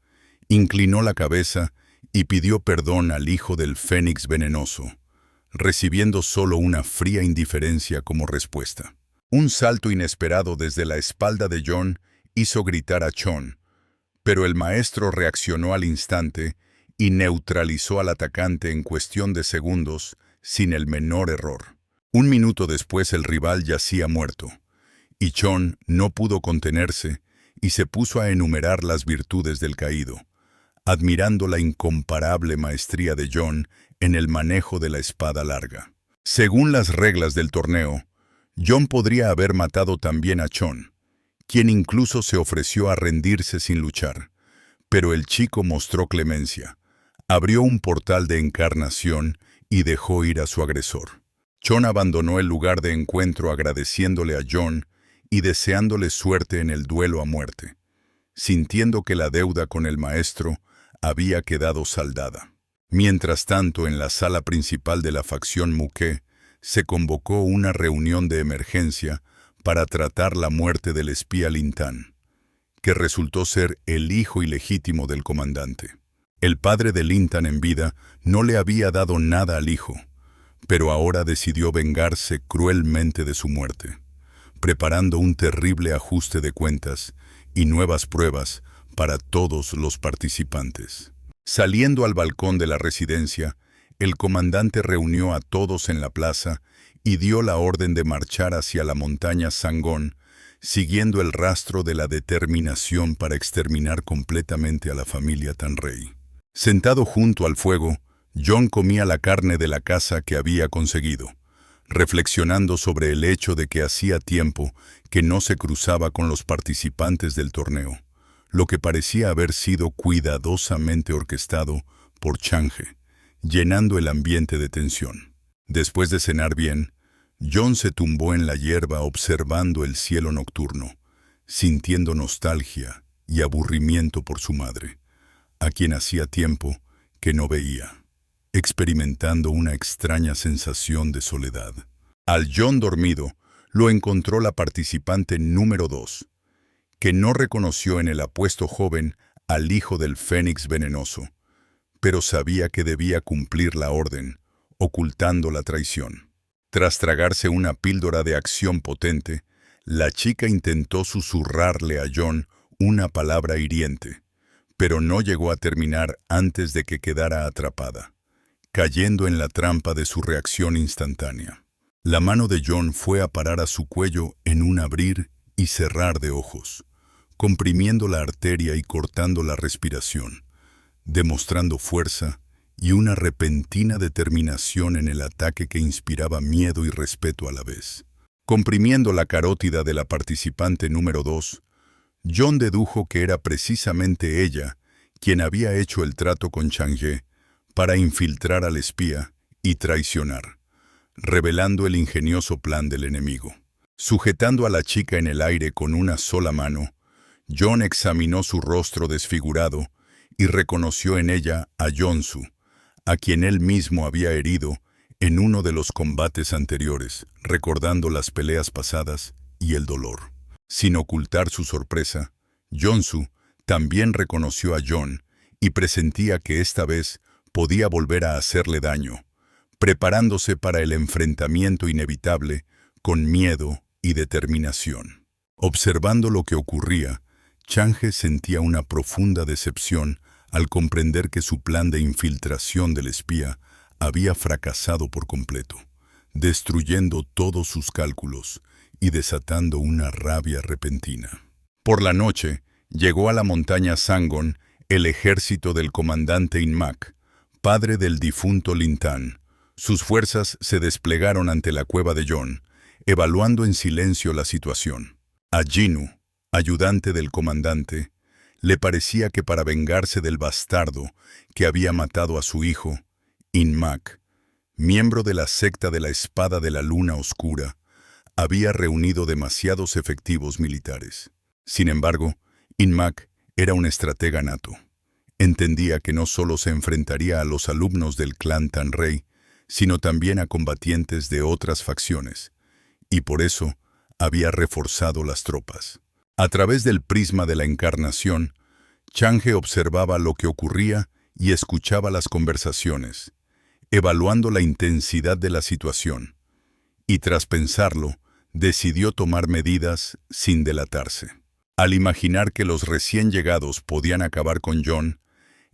inclinó la cabeza y pidió perdón al hijo del Fénix venenoso. recibiendo solo una fría indiferencia como respuesta. Un salto inesperado desde la espalda de Jon hizo gritar a Chon, pero el maestro reaccionó al instante y neutralizó al atacante en cuestión de segundos sin el menor error. Un minuto después el rival yacía muerto, y Chon no pudo contenerse y se puso a enumerar las virtudes del caído, admirando la incomparable maestría de Jon en el manejo de la espada larga. Según las reglas del torneo, Jon podría haber matado también a Chon, quien incluso se ofreció a rendirse sin luchar, pero el chico mostró clemencia, abrió un portal de encarnación y dejó ir a su agresor. Chon abandonó el lugar de encuentro agradeciéndole a Jon y deseándole suerte en el duelo a muerte, sintiendo que la deuda con el maestro había quedado saldada. Mientras tanto, en la sala principal de la facción Muke, se convocó una reunión de emergencia para tratar la muerte del espía Lintan, que resultó ser el hijo ilegítimo del comandante. El padre de Lintan en vida no le había dado nada al hijo, pero ahora decidió vengarse cruelmente de su muerte, preparando un terrible ajuste de cuentas y nuevas pruebas para todos los participantes. Saliendo al balcón de la residencia, el comandante reunió a todos en la plaza y dio la orden de marchar hacia la montaña Sangón, siguiendo el rastro de la determinación para exterminar completamente a la familia Tanrey. Sentado junto al fuego, Jon comía la carne de la caza que había conseguido, reflexionando sobre el hecho de que hacía tiempo que no se cruzaba con los participantes del torneo, lo que parecía haber sido cuidadosamente orquestado por Chang'e, llenando el ambiente de tensión. Después de cenar bien, Jon se tumbó en la hierba observando el cielo nocturno, sintiendo nostalgia y aburrimiento por su madre, a quien hacía tiempo que no veía, experimentando una extraña sensación de soledad. Al Jon dormido, lo encontró la participante número 2, que no reconoció en el apuesto joven al hijo del Fénix venenoso, pero sabía que debía cumplir la orden, ocultando la traición. Tras tragarse una píldora de acción potente, la chica intentó susurrarle a Jon una palabra hiriente, pero no llegó a terminar antes de que quedara atrapada, cayendo en la trampa de su reacción instantánea. La mano de Jon fue a parar a su cuello en un abrir y cerrar de ojos, comprimiendo la arteria y cortando la respiración, demostrando fuerza y una repentina determinación en el ataque que inspiraba miedo y respeto a la vez. Comprimiendo la carótida de la participante número 2, Jon dedujo que era precisamente ella quien había hecho el trato con Chang'e para infiltrar al espía y traicionar, revelando el ingenioso plan del enemigo. Sujetando a la chica en el aire con una sola mano, Jon examinó su rostro desfigurado y reconoció en ella a Yonsu, a quien él mismo había herido en uno de los combates anteriores, recordando las peleas pasadas y el dolor. Sin ocultar su sorpresa, Yonsu también reconoció a Jon y presentía que esta vez podía volver a hacerle daño, preparándose para el enfrentamiento inevitable con miedo y determinación. Observando lo que ocurría, Chang'e sentía una profunda decepción al comprender que su plan de infiltración del espía había fracasado por completo, destruyendo todos sus cálculos y desatando una rabia repentina. Por la noche, llegó a la montaña Sangón el ejército del comandante Inmak, padre del difunto Lintan. Sus fuerzas se desplegaron ante la cueva de Jon, evaluando en silencio la situación. A Jinu, ayudante del comandante, le parecía que para vengarse del bastardo que había matado a su hijo, Inmak, miembro de la secta de la Espada de la Luna Oscura, había reunido demasiados efectivos militares. Sin embargo, Inmak era un estratega nato. Entendía que no solo se enfrentaría a los alumnos del clan Tanrey, sino también a combatientes de otras facciones, y por eso había reforzado las tropas. A través del prisma de la encarnación, Chang'e observaba lo que ocurría y escuchaba las conversaciones, evaluando la intensidad de la situación, y tras pensarlo, decidió tomar medidas sin delatarse. Al imaginar que los recién llegados podían acabar con John,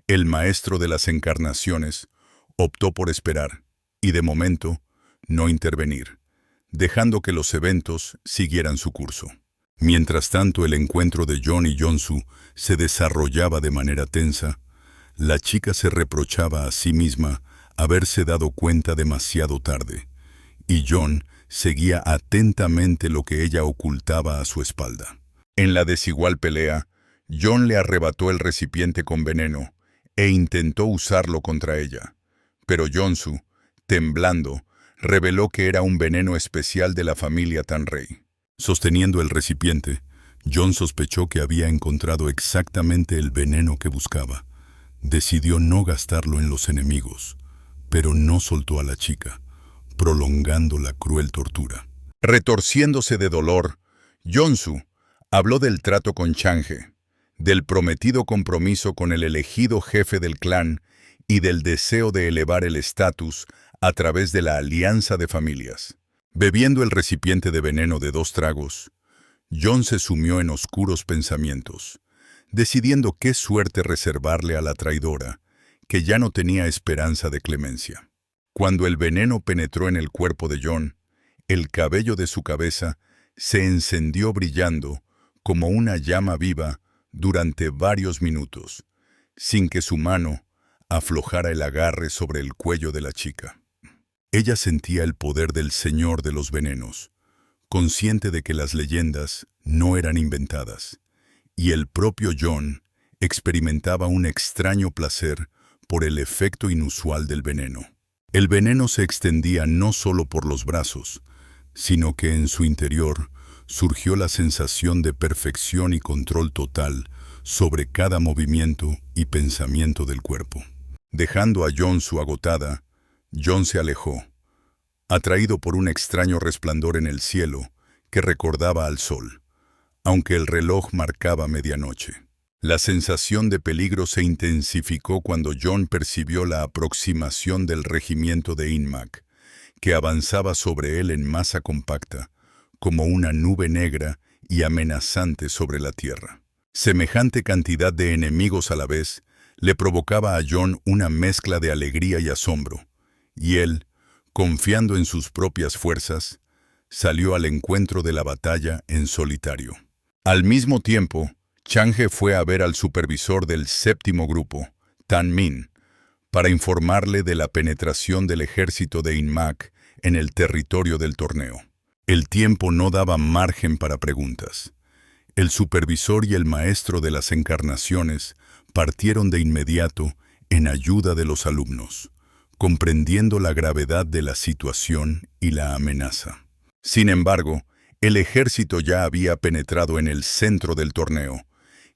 el maestro de las encarnaciones optó por esperar y, de momento, no intervenir, dejando que los eventos siguieran su curso. Mientras tanto, el encuentro de John y Jonsu se desarrollaba de manera tensa. La chica se reprochaba a sí misma haberse dado cuenta demasiado tarde, y John seguía atentamente lo que ella ocultaba a su espalda. En la desigual pelea, John le arrebató el recipiente con veneno e intentó usarlo contra ella, pero Jonsu, temblando, reveló que era un veneno especial de la familia Tanrei. Sosteniendo el recipiente, John sospechó que había encontrado exactamente el veneno que buscaba. Decidió no gastarlo en los enemigos, pero no soltó a la chica, prolongando la cruel tortura. Retorciéndose de dolor, Jonsu habló del trato con Chang'e, del prometido compromiso con el elegido jefe del clan y del deseo de elevar el estatus a través de la alianza de familias. Bebiendo el recipiente de veneno de 2 tragos, John se sumió en oscuros pensamientos, decidiendo qué suerte reservarle a la traidora, que ya no tenía esperanza de clemencia. Cuando el veneno penetró en el cuerpo de John, el cabello de su cabeza se encendió brillando como una llama viva durante varios minutos, sin que su mano aflojara el agarre sobre el cuello de la chica. Ella sentía el poder del Señor de los Venenos, consciente de que las leyendas no eran inventadas, y el propio John experimentaba un extraño placer por el efecto inusual del veneno. El veneno se extendía no solo por los brazos, sino que en su interior surgió la sensación de perfección y control total sobre cada movimiento y pensamiento del cuerpo. Dejando a Jonsu agotada, John se alejó, atraído por un extraño resplandor en el cielo que recordaba al sol, aunque el reloj marcaba medianoche. La sensación de peligro se intensificó cuando John percibió la aproximación del regimiento de Inmak, que avanzaba sobre él en masa compacta, como una nube negra y amenazante sobre la tierra. Semejante cantidad de enemigos a la vez le provocaba a John una mezcla de alegría y asombro, y él, confiando en sus propias fuerzas, salió al encuentro de la batalla en solitario. Al mismo tiempo, Chang'e fue a ver al supervisor del 7º grupo, Tan Min, para informarle de la penetración del ejército de Inmak en el territorio del torneo. El tiempo no daba margen para preguntas. El supervisor y el maestro de las encarnaciones partieron de inmediato en ayuda de los alumnos, comprendiendo la gravedad de la situación y la amenaza. Sin embargo, el ejército ya había penetrado en el centro del torneo,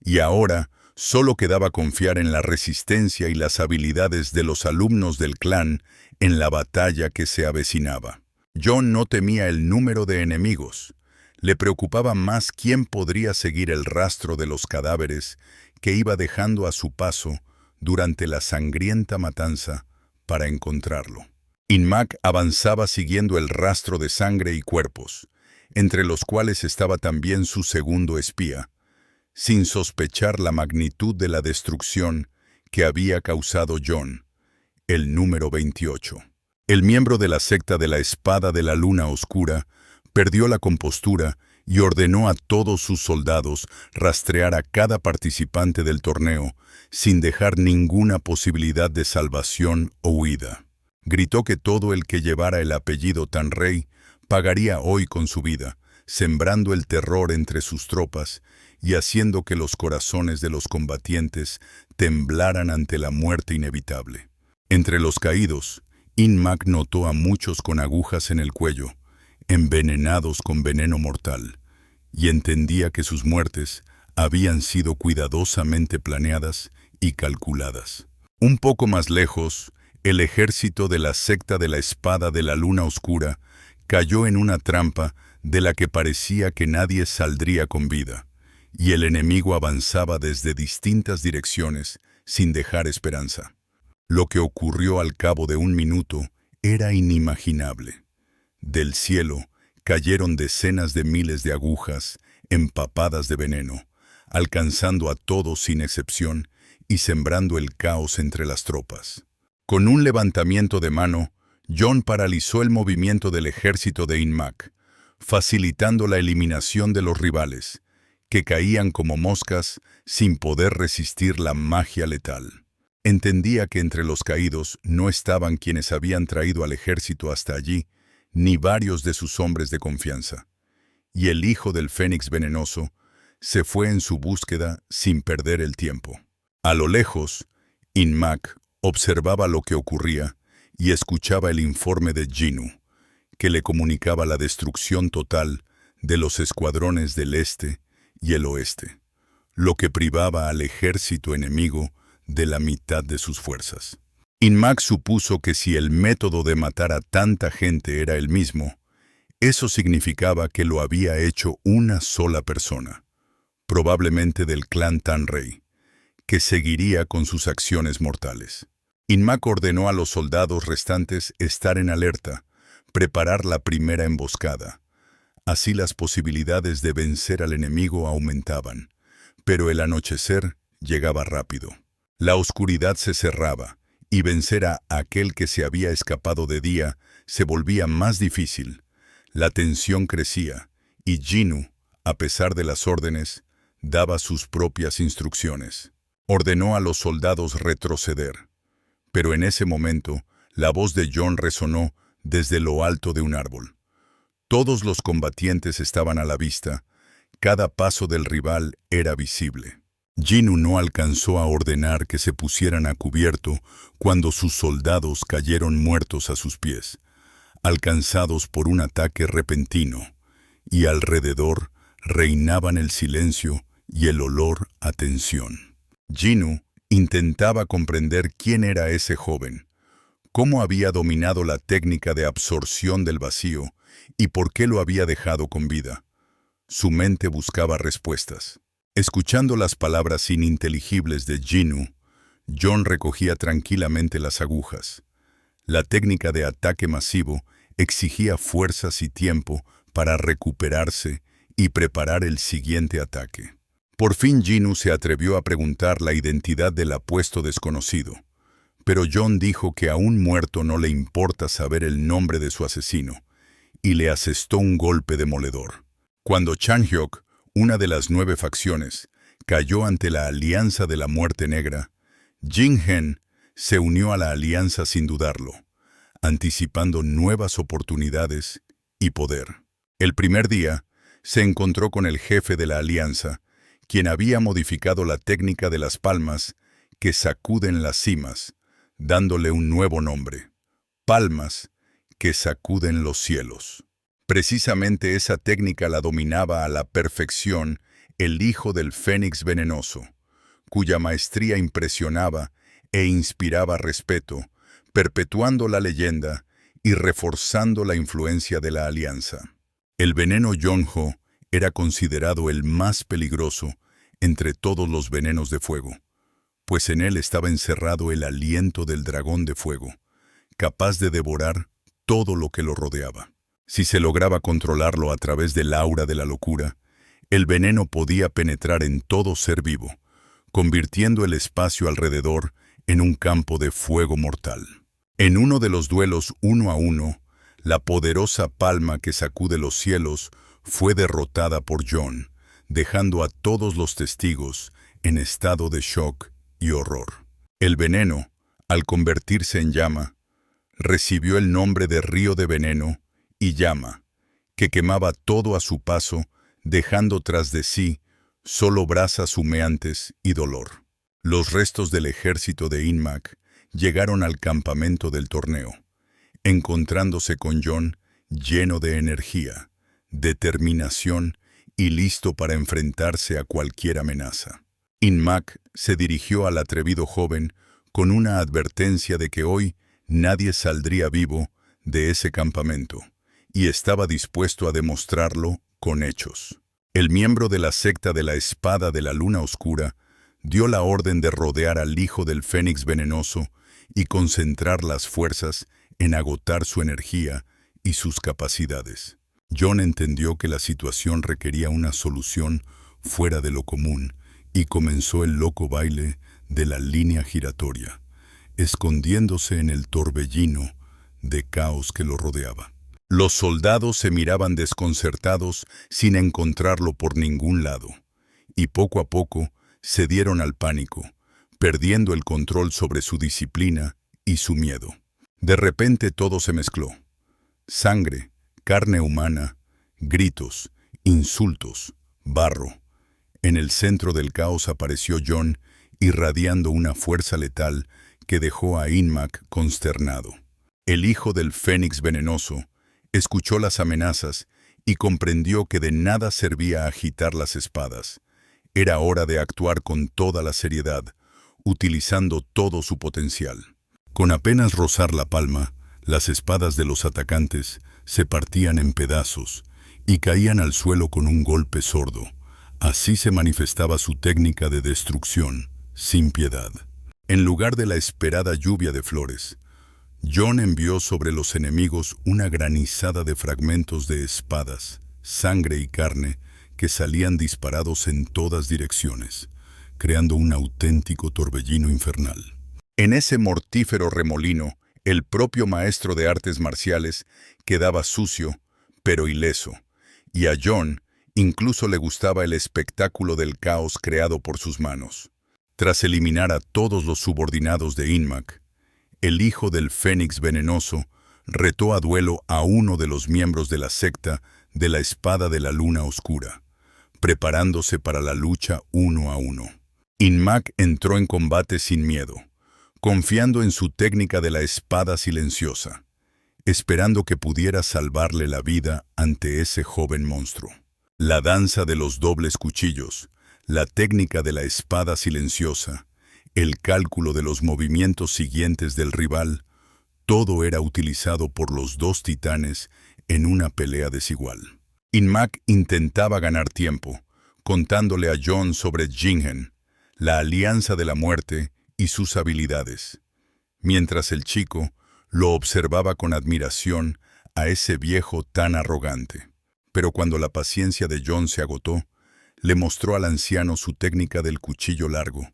y ahora solo quedaba confiar en la resistencia y las habilidades de los alumnos del clan en la batalla que se avecinaba. John no temía el número de enemigos. Le preocupaba más quién podría seguir el rastro de los cadáveres que iba dejando a su paso durante la sangrienta matanza para encontrarlo. Inmak avanzaba siguiendo el rastro de sangre y cuerpos, entre los cuales estaba también su segundo espía, sin sospechar la magnitud de la destrucción que había causado John, el número 28. El miembro de la secta de la Espada de la Luna Oscura perdió la compostura y ordenó a todos sus soldados rastrear a cada participante del torneo sin dejar ninguna posibilidad de salvación o huida. Gritó que todo el que llevara el apellido Tanrei pagaría hoy con su vida, sembrando el terror entre sus tropas y haciendo que los corazones de los combatientes temblaran ante la muerte inevitable. Entre los caídos, Inmak notó a muchos con agujas en el cuello, envenenados con veneno mortal, y entendía que sus muertes habían sido cuidadosamente planeadas y calculadas. Un poco más lejos, el ejército de la secta de la Espada de la Luna Oscura cayó en una trampa de la que parecía que nadie saldría con vida, y el enemigo avanzaba desde distintas direcciones sin dejar esperanza. Lo que ocurrió al cabo de un minuto era inimaginable. Del cielo cayeron decenas de miles de agujas empapadas de veneno, alcanzando a todos sin excepción y sembrando el caos entre las tropas. Con un levantamiento de mano, Jon paralizó el movimiento del ejército de Inmak, facilitando la eliminación de los rivales, que caían como moscas sin poder resistir la magia letal. Entendía que entre los caídos no estaban quienes habían traído al ejército hasta allí, ni varios de sus hombres de confianza. Y el hijo del Fénix venenoso se fue en su búsqueda sin perder el tiempo. A lo lejos, Inmak observaba lo que ocurría y escuchaba el informe de Jinu, que le comunicaba la destrucción total de los escuadrones del este y el oeste, lo que privaba al ejército enemigo de la mitad de sus fuerzas. Inmak supuso que si el método de matar a tanta gente era el mismo, eso significaba que lo había hecho una sola persona, probablemente del clan Tanrey, que seguiría con sus acciones mortales. Inmak ordenó a los soldados restantes estar en alerta, preparar la primera emboscada. Así las posibilidades de vencer al enemigo aumentaban, pero el anochecer llegaba rápido. La oscuridad se cerraba, y vencer a aquel que se había escapado de día se volvía más difícil. La tensión crecía, y Jinu, a pesar de las órdenes, daba sus propias instrucciones. Ordenó a los soldados retroceder. Pero en ese momento, la voz de Jon resonó desde lo alto de un árbol. Todos los combatientes estaban a la vista, cada paso del rival era visible. Jinu no alcanzó a ordenar que se pusieran a cubierto cuando sus soldados cayeron muertos a sus pies, alcanzados por un ataque repentino, y alrededor reinaban el silencio y el olor a tensión. Jinu intentaba comprender quién era ese joven, cómo había dominado la técnica de absorción del vacío y por qué lo había dejado con vida. Su mente buscaba respuestas. Escuchando las palabras ininteligibles de Jinu, Jon recogía tranquilamente las agujas. La técnica de ataque masivo exigía fuerzas y tiempo para recuperarse y preparar el siguiente ataque. Por fin Jinu se atrevió a preguntar la identidad del apuesto desconocido, pero Jon dijo que a un muerto no le importa saber el nombre de su asesino, y le asestó un golpe demoledor. Cuando Chanhyok, una de las 9 facciones, cayó ante la Alianza de la Muerte Negra, Jin-Hen se unió a la alianza sin dudarlo, anticipando nuevas oportunidades y poder. El primer día, se encontró con el jefe de la alianza, quien había modificado la técnica de las palmas que sacuden las cimas, dándole un nuevo nombre: palmas que sacuden los cielos. Precisamente esa técnica la dominaba a la perfección el hijo del Fénix venenoso, cuya maestría impresionaba e inspiraba respeto, perpetuando la leyenda y reforzando la influencia de la alianza. El veneno Yonho era considerado el más peligroso entre todos los venenos de fuego, pues en él estaba encerrado el aliento del dragón de fuego, capaz de devorar todo lo que lo rodeaba. Si se lograba controlarlo a través del aura de la locura, el veneno podía penetrar en todo ser vivo, convirtiendo el espacio alrededor en un campo de fuego mortal. En uno de los duelos 1 a 1, la poderosa palma que sacude los cielos fue derrotada por Jon, dejando a todos los testigos en estado de shock y horror. El veneno, al convertirse en llama, recibió el nombre de río de veneno y llama, que quemaba todo a su paso, dejando tras de sí solo brasas humeantes y dolor. Los restos del ejército de Inmak llegaron al campamento del torneo, encontrándose con Jon lleno de energía, determinación y listo para enfrentarse a cualquier amenaza. Inmak se dirigió al atrevido joven con una advertencia de que hoy nadie saldría vivo de ese campamento, y estaba dispuesto a demostrarlo con hechos. El miembro de la secta de la Espada de la Luna Oscura dio la orden de rodear al hijo del Fénix venenoso y concentrar las fuerzas en agotar su energía y sus capacidades. Jon entendió que la situación requería una solución fuera de lo común y comenzó el loco baile de la línea giratoria, escondiéndose en el torbellino de caos que lo rodeaba. Los soldados se miraban desconcertados sin encontrarlo por ningún lado, y poco a poco se dieron al pánico, perdiendo el control sobre su disciplina y su miedo. De repente todo se mezcló. Sangre, carne humana, gritos, insultos, barro. En el centro del caos apareció Jon, irradiando una fuerza letal que dejó a Inmak consternado. El hijo del Fénix venenoso escuchó las amenazas y comprendió que de nada servía agitar las espadas. Era hora de actuar con toda la seriedad, utilizando todo su potencial. Con apenas rozar la palma, las espadas de los atacantes se partían en pedazos y caían al suelo con un golpe sordo. Así se manifestaba su técnica de destrucción, sin piedad. En lugar de la esperada lluvia de flores, Jon envió sobre los enemigos una granizada de fragmentos de espadas, sangre y carne que salían disparados en todas direcciones, creando un auténtico torbellino infernal. En ese mortífero remolino, el propio maestro de artes marciales quedaba sucio, pero ileso, y a Jon incluso le gustaba el espectáculo del caos creado por sus manos. Tras eliminar a todos los subordinados de Inmak, el hijo del Fénix venenoso retó a duelo a uno de los miembros de la secta de la Espada de la Luna Oscura, preparándose para la lucha 1 a 1. Inmak entró en combate sin miedo, confiando en su técnica de la espada silenciosa, esperando que pudiera salvarle la vida ante ese joven monstruo. La danza de los dobles cuchillos, la técnica de la espada silenciosa, el cálculo de los movimientos siguientes del rival, todo era utilizado por los dos titanes en una pelea desigual. Inmak intentaba ganar tiempo, contándole a Jon sobre Jingen, la alianza de la muerte y sus habilidades, mientras el chico lo observaba con admiración a ese viejo tan arrogante. Pero cuando la paciencia de Jon se agotó, le mostró al anciano su técnica del cuchillo largo,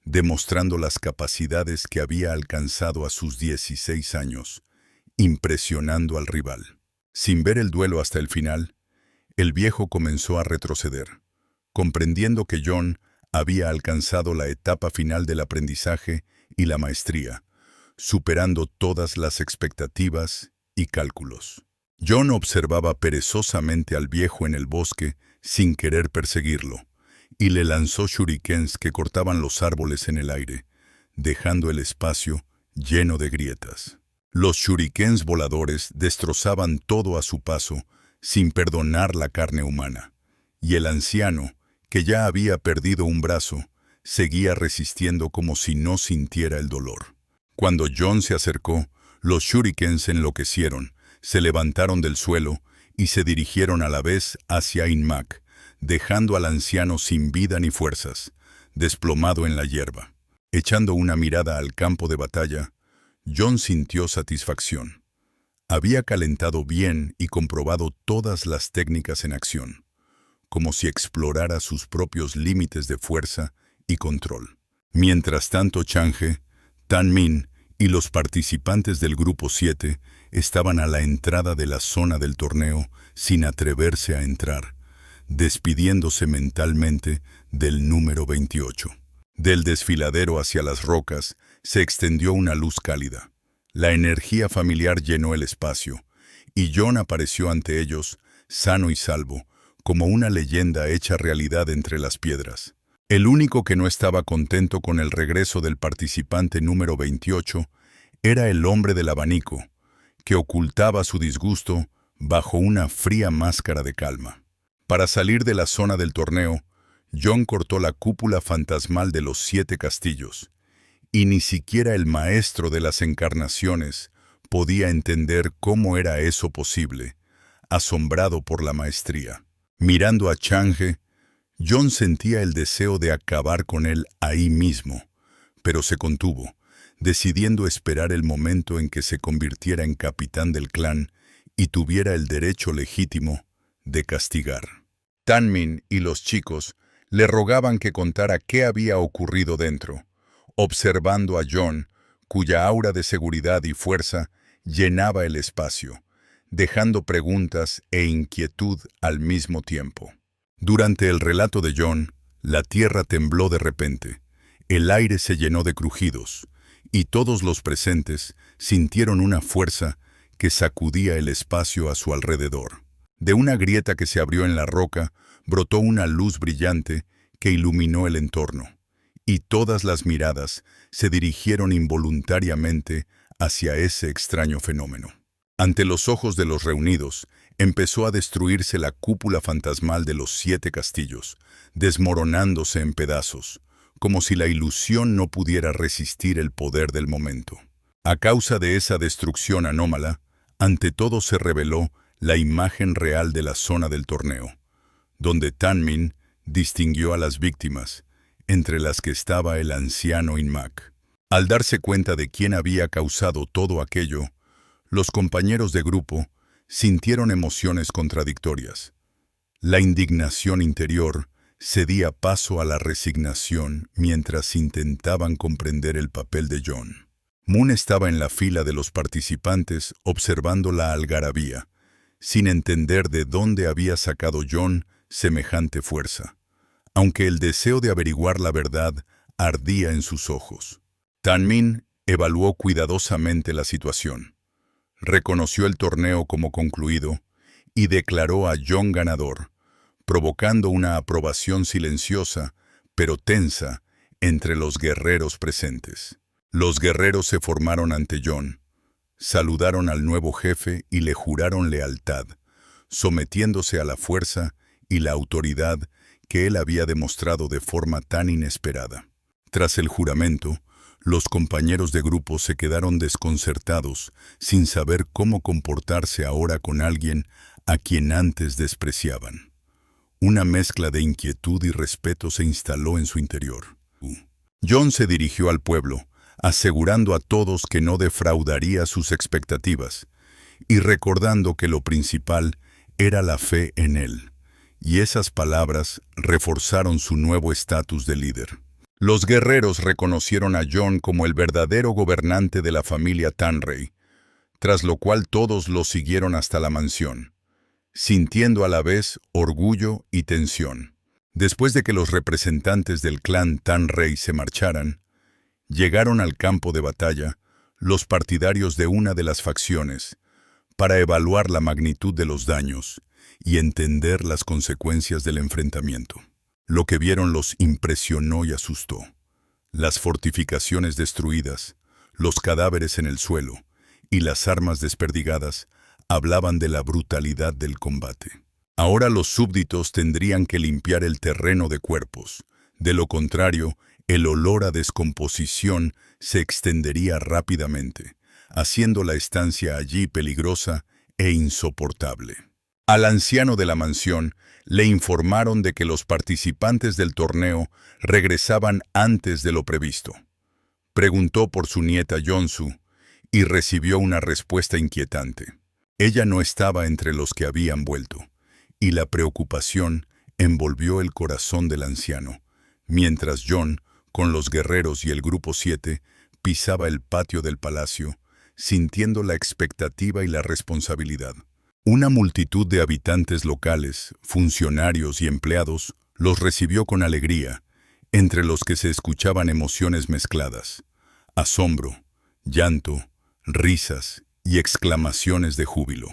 demostrando las capacidades que había alcanzado a sus 16 años, impresionando al rival. Sin ver el duelo hasta el final, el viejo comenzó a retroceder, comprendiendo que Jon había alcanzado la etapa final del aprendizaje y la maestría, superando todas las expectativas y cálculos. Jon observaba perezosamente al viejo en el bosque sin querer perseguirlo, y le lanzó shurikens que cortaban los árboles en el aire, dejando el espacio lleno de grietas. Los shurikens voladores destrozaban todo a su paso, sin perdonar la carne humana, y el anciano, que ya había perdido un brazo, seguía resistiendo como si no sintiera el dolor. Cuando Jon se acercó, los shurikens enloquecieron, se levantaron del suelo y se dirigieron a la vez hacia Inmak, dejando al anciano sin vida ni fuerzas, desplomado en la hierba. Echando una mirada al campo de batalla, Jon sintió satisfacción. Había calentado bien y comprobado todas las técnicas en acción, como si explorara sus propios límites de fuerza y control. Mientras tanto, Chang'e, Tan Min y los participantes del Grupo 7 estaban a la entrada de la zona del torneo sin atreverse a entrar, despidiéndose mentalmente del número 28. Del desfiladero hacia las rocas se extendió una luz cálida. La energía familiar llenó el espacio, y Jon apareció ante ellos, sano y salvo, como una leyenda hecha realidad entre las piedras. El único que no estaba contento con el regreso del participante número 28 era el hombre del abanico, que ocultaba su disgusto bajo una fría máscara de calma. Para salir de la zona del torneo, Jon cortó la cúpula fantasmal de los 7 castillos, y ni siquiera el maestro de las encarnaciones podía entender cómo era eso posible, asombrado por la maestría. Mirando a Chang'e, Jon sentía el deseo de acabar con él ahí mismo, pero se contuvo, decidiendo esperar el momento en que se convirtiera en capitán del clan y tuviera el derecho legítimo de castigar. Tanmin y los chicos le rogaban que contara qué había ocurrido dentro, observando a Jon, cuya aura de seguridad y fuerza llenaba el espacio, dejando preguntas e inquietud al mismo tiempo. Durante el relato de Jon, la tierra tembló de repente, el aire se llenó de crujidos, y todos los presentes sintieron una fuerza que sacudía el espacio a su alrededor. De una grieta que se abrió en la roca, brotó una luz brillante que iluminó el entorno, y todas las miradas se dirigieron involuntariamente hacia ese extraño fenómeno. Ante los ojos de los reunidos, empezó a destruirse la cúpula fantasmal de los 7 castillos, desmoronándose en pedazos, como si la ilusión no pudiera resistir el poder del momento. A causa de esa destrucción anómala, ante todo se reveló la imagen real de la zona del torneo, donde Tanmin distinguió a las víctimas, entre las que estaba el anciano Inmak. Al darse cuenta de quién había causado todo aquello, los compañeros de grupo sintieron emociones contradictorias. La indignación interior cedía paso a la resignación mientras intentaban comprender el papel de Jon. Moon estaba en la fila de los participantes observando la algarabía, sin entender de dónde había sacado Jon semejante fuerza, aunque el deseo de averiguar la verdad ardía en sus ojos. Tanmin evaluó cuidadosamente la situación. Reconoció el torneo como concluido y declaró a Jon ganador, provocando una aprobación silenciosa, pero tensa, entre los guerreros presentes. Los guerreros se formaron ante Jon, saludaron al nuevo jefe y le juraron lealtad, sometiéndose a la fuerza y la autoridad que él había demostrado de forma tan inesperada. Tras el juramento, los compañeros de grupo se quedaron desconcertados, sin saber cómo comportarse ahora con alguien a quien antes despreciaban. Una mezcla de inquietud y respeto se instaló en su interior. Jon se dirigió al pueblo, asegurando a todos que no defraudaría sus expectativas, y recordando que lo principal era la fe en él, y esas palabras reforzaron su nuevo estatus de líder. Los guerreros reconocieron a Jon como el verdadero gobernante de la familia Tanrey, tras lo cual todos lo siguieron hasta la mansión, sintiendo a la vez orgullo y tensión. Después de que los representantes del clan Tanrey se marcharan, llegaron al campo de batalla los partidarios de una de las facciones para evaluar la magnitud de los daños y entender las consecuencias del enfrentamiento. Lo que vieron los impresionó y asustó. Las fortificaciones destruidas, los cadáveres en el suelo y las armas desperdigadas hablaban de la brutalidad del combate. Ahora los súbditos tendrían que limpiar el terreno de cuerpos. De lo contrario, el olor a descomposición se extendería rápidamente, haciendo la estancia allí peligrosa e insoportable. Al anciano de la mansión le informaron de que los participantes del torneo regresaban antes de lo previsto. Preguntó por su nieta Yonsu y recibió una respuesta inquietante. Ella no estaba entre los que habían vuelto, y la preocupación envolvió el corazón del anciano, mientras Jon, con los guerreros y el grupo 7, pisaba el patio del palacio, sintiendo la expectativa y la responsabilidad. Una multitud de habitantes locales, funcionarios y empleados los recibió con alegría, entre los que se escuchaban emociones mezcladas: asombro, llanto, risas y exclamaciones de júbilo.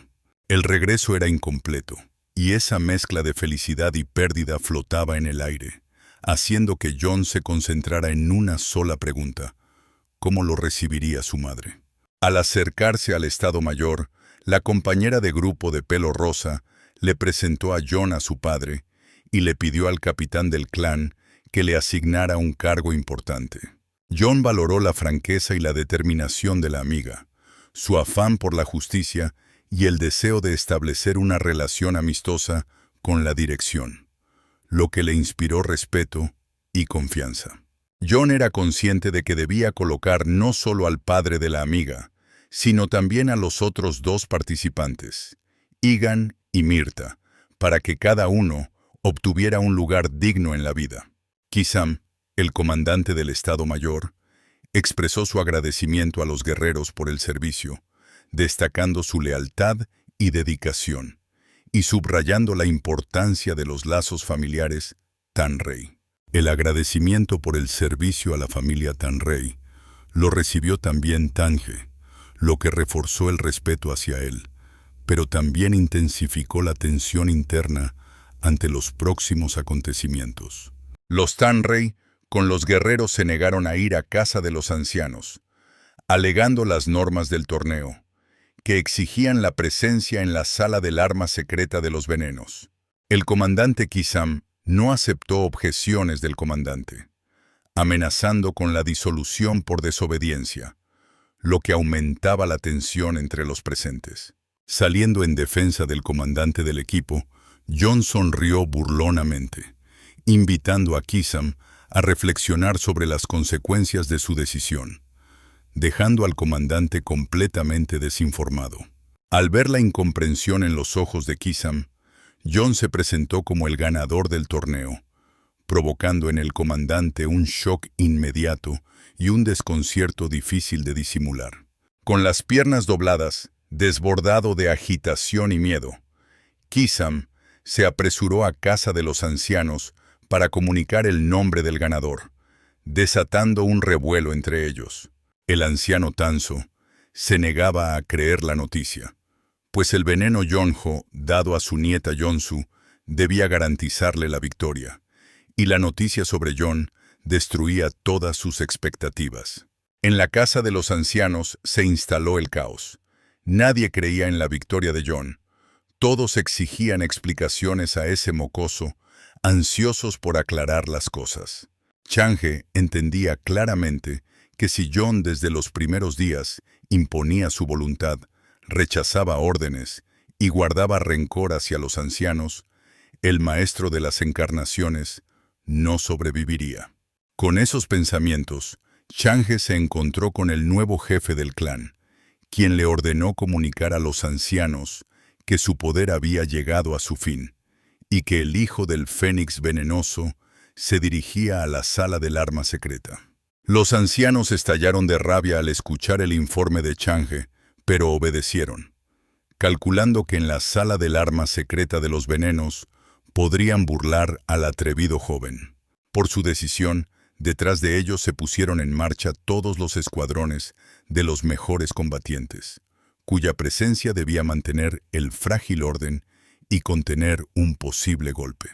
El regreso era incompleto, y esa mezcla de felicidad y pérdida flotaba en el aire, haciendo que Jon se concentrara en una sola pregunta: ¿cómo lo recibiría su madre? Al acercarse al Estado Mayor, la compañera de grupo de pelo rosa le presentó a Jon a su padre y le pidió al capitán del clan que le asignara un cargo importante. Jon valoró la franqueza y la determinación de la amiga, su afán por la justicia y el deseo de establecer una relación amistosa con la dirección, lo que le inspiró respeto y confianza. John era consciente de que debía colocar no solo al padre de la amiga, sino también a los otros dos participantes, Egan y Myrta, para que cada uno obtuviera un lugar digno en la vida. Kizam, el comandante del Estado Mayor, expresó su agradecimiento a los guerreros por el servicio, destacando su lealtad y dedicación, y subrayando la importancia de los lazos familiares Tanrey. El agradecimiento por el servicio a la familia Tanrey lo recibió también Tange, lo que reforzó el respeto hacia él, pero también intensificó la tensión interna ante los próximos acontecimientos. Los Tanrey con los guerreros se negaron a ir a casa de los ancianos, alegando las normas del torneo, que exigían la presencia en la sala del arma secreta de los venenos. El comandante Kizam no aceptó objeciones del comandante, amenazando con la disolución por desobediencia, lo que aumentaba la tensión entre los presentes. Saliendo en defensa del comandante del equipo, John sonrió burlonamente, invitando a Kizam a reflexionar sobre las consecuencias de su decisión, dejando al comandante completamente desinformado. Al ver la incomprensión en los ojos de Kizam, John se presentó como el ganador del torneo, provocando en el comandante un shock inmediato y un desconcierto difícil de disimular. Con las piernas dobladas, desbordado de agitación y miedo, Kizam se apresuró a casa de los ancianos para comunicar el nombre del ganador, desatando un revuelo entre ellos. El anciano Tanso se negaba a creer la noticia, pues el veneno Yonjo, dado a su nieta Yonsu, debía garantizarle la victoria, y la noticia sobre John destruía todas sus expectativas. En la casa de los ancianos se instaló el caos. Nadie creía en la victoria de John. Todos exigían explicaciones a ese mocoso, ansiosos por aclarar las cosas. Change entendía claramente que si John desde los primeros días imponía su voluntad, rechazaba órdenes y guardaba rencor hacia los ancianos, el maestro de las encarnaciones no sobreviviría. Con esos pensamientos, Change se encontró con el nuevo jefe del clan, quien le ordenó comunicar a los ancianos que su poder había llegado a su fin y que el hijo del Fénix venenoso se dirigía a la sala del arma secreta. Los ancianos estallaron de rabia al escuchar el informe de Change, pero obedecieron, calculando que en la sala del arma secreta de los venenos podrían burlar al atrevido joven. Por su decisión, detrás de ellos se pusieron en marcha todos los escuadrones de los mejores combatientes, cuya presencia debía mantener el frágil orden y contener un posible golpe.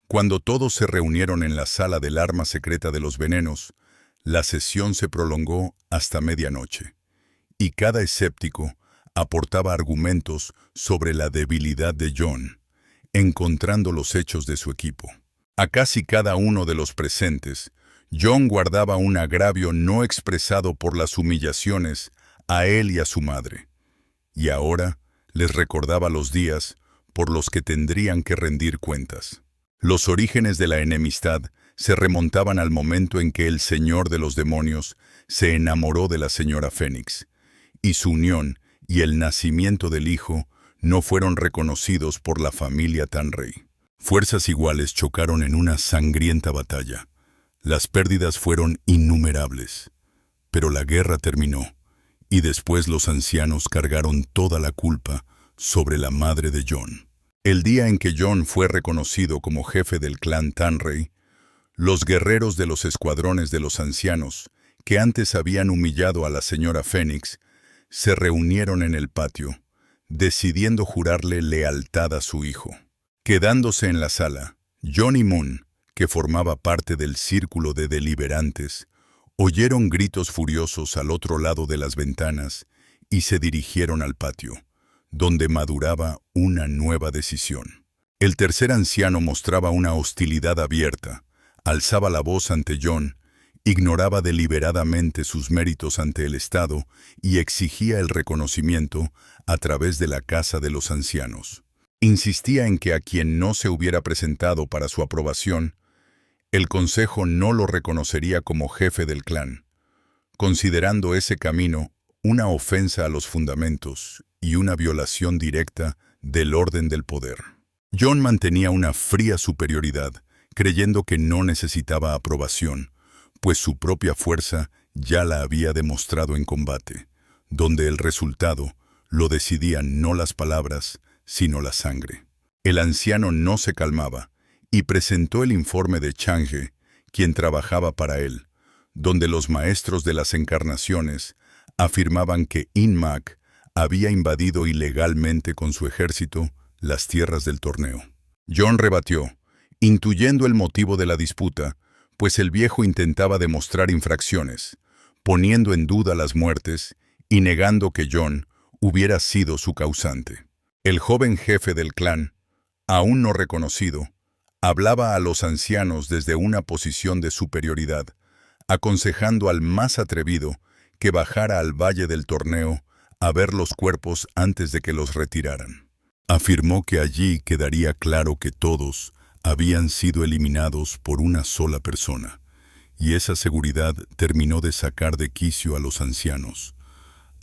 Cuando todos se reunieron en la sala del arma secreta de los venenos, la sesión se prolongó hasta medianoche, y cada escéptico aportaba argumentos sobre la debilidad de John, encontrando los hechos de su equipo. A casi cada uno de los presentes, John guardaba un agravio no expresado por las humillaciones a él y a su madre, y ahora les recordaba los días por los que tendrían que rendir cuentas. Los orígenes de la enemistad se remontaban al momento en que el señor de los demonios se enamoró de la señora Fénix, y su unión y el nacimiento del hijo no fueron reconocidos por la familia Tanrey. Fuerzas iguales chocaron en una sangrienta batalla. Las pérdidas fueron innumerables, pero la guerra terminó, y después los ancianos cargaron toda la culpa sobre la madre de John. El día en que John fue reconocido como jefe del clan Tanrey, los guerreros de los escuadrones de los ancianos, que antes habían humillado a la señora Fénix, se reunieron en el patio, decidiendo jurarle lealtad a su hijo. Quedándose en la sala, John y Moon, que formaba parte del círculo de deliberantes, oyeron gritos furiosos al otro lado de las ventanas y se dirigieron al patio, donde maduraba una nueva decisión. El tercer anciano mostraba una hostilidad abierta, alzaba la voz ante John, ignoraba deliberadamente sus méritos ante el Estado y exigía el reconocimiento a través de la Casa de los Ancianos. Insistía en que a quien no se hubiera presentado para su aprobación, El consejo no lo reconocería como jefe del clan, considerando ese camino una ofensa a los fundamentos y una violación directa del orden del poder. Jon mantenía una fría superioridad, creyendo que no necesitaba aprobación, pues su propia fuerza ya la había demostrado en combate, donde el resultado lo decidían no las palabras, sino la sangre. El anciano no se calmaba y presentó el informe de Chang'e, quien trabajaba para él, donde los maestros de las encarnaciones afirmaban que Inmak había invadido ilegalmente con su ejército las tierras del torneo. Jon rebatió, intuyendo el motivo de la disputa, pues el viejo intentaba demostrar infracciones, poniendo en duda las muertes y negando que Jon hubiera sido su causante. El joven jefe del clan, aún no reconocido, hablaba a los ancianos desde una posición de superioridad, aconsejando al más atrevido que bajara al valle del torneo a ver los cuerpos antes de que los retiraran. Afirmó que allí quedaría claro que todos habían sido eliminados por una sola persona, y esa seguridad terminó de sacar de quicio a los ancianos,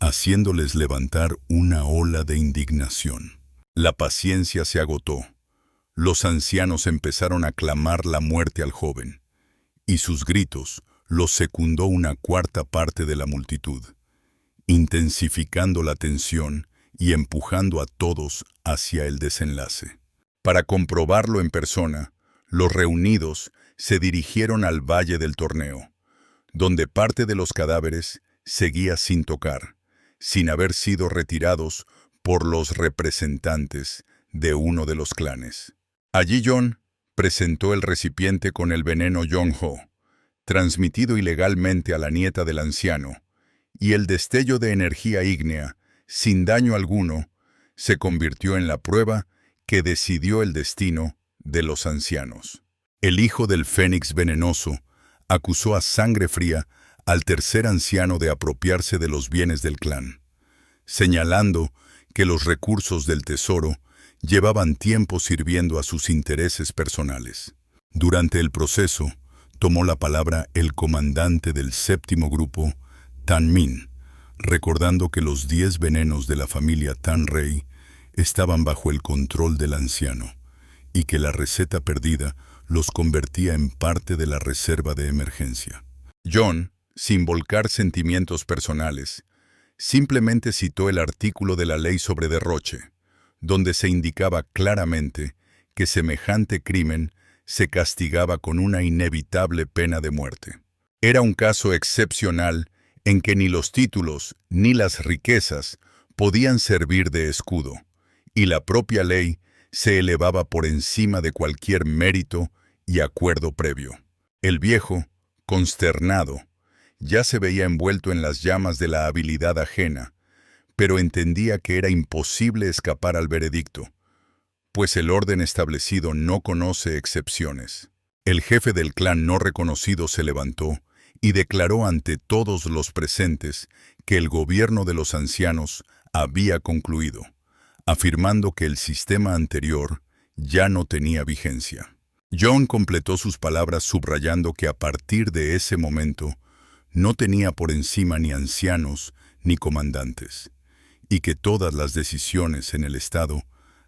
haciéndoles levantar una ola de indignación. La paciencia se agotó. Los ancianos empezaron a clamar la muerte al joven, y sus gritos los secundó una cuarta parte de la multitud, intensificando la tensión y empujando a todos hacia el desenlace. Para comprobarlo en persona, los reunidos se dirigieron al valle del torneo, donde parte de los cadáveres seguía sin tocar, sin haber sido retirados por los representantes de uno de los clanes. Allí Jon presentó el recipiente con el veneno Yongho, transmitido ilegalmente a la nieta del anciano, y el destello de energía ígnea, sin daño alguno, se convirtió en la prueba que decidió el destino de los ancianos. El hijo del Fénix venenoso acusó a sangre fría al tercer anciano de apropiarse de los bienes del clan, señalando que los recursos del tesoro llevaban tiempo sirviendo a sus intereses personales. Durante el proceso, tomó la palabra el comandante del séptimo grupo, Tan Min, recordando que los 10 venenos de la familia Tan Rey estaban bajo el control del anciano, y que la receta perdida los convertía en parte de la reserva de emergencia. Jon, sin volcar sentimientos personales, simplemente citó el artículo de la ley sobre derroche, donde se indicaba claramente que semejante crimen se castigaba con una inevitable pena de muerte. Era un caso excepcional en que ni los títulos ni las riquezas podían servir de escudo, y la propia ley se elevaba por encima de cualquier mérito y acuerdo previo. El viejo, consternado, ya se veía envuelto en las llamas de la habilidad ajena, pero entendía que era imposible escapar al veredicto, pues el orden establecido no conoce excepciones. El jefe del clan no reconocido se levantó y declaró ante todos los presentes que el gobierno de los ancianos había concluido, afirmando que el sistema anterior ya no tenía vigencia. Jon completó sus palabras subrayando que a partir de ese momento no tenía por encima ni ancianos ni comandantes, y que todas las decisiones en el Estado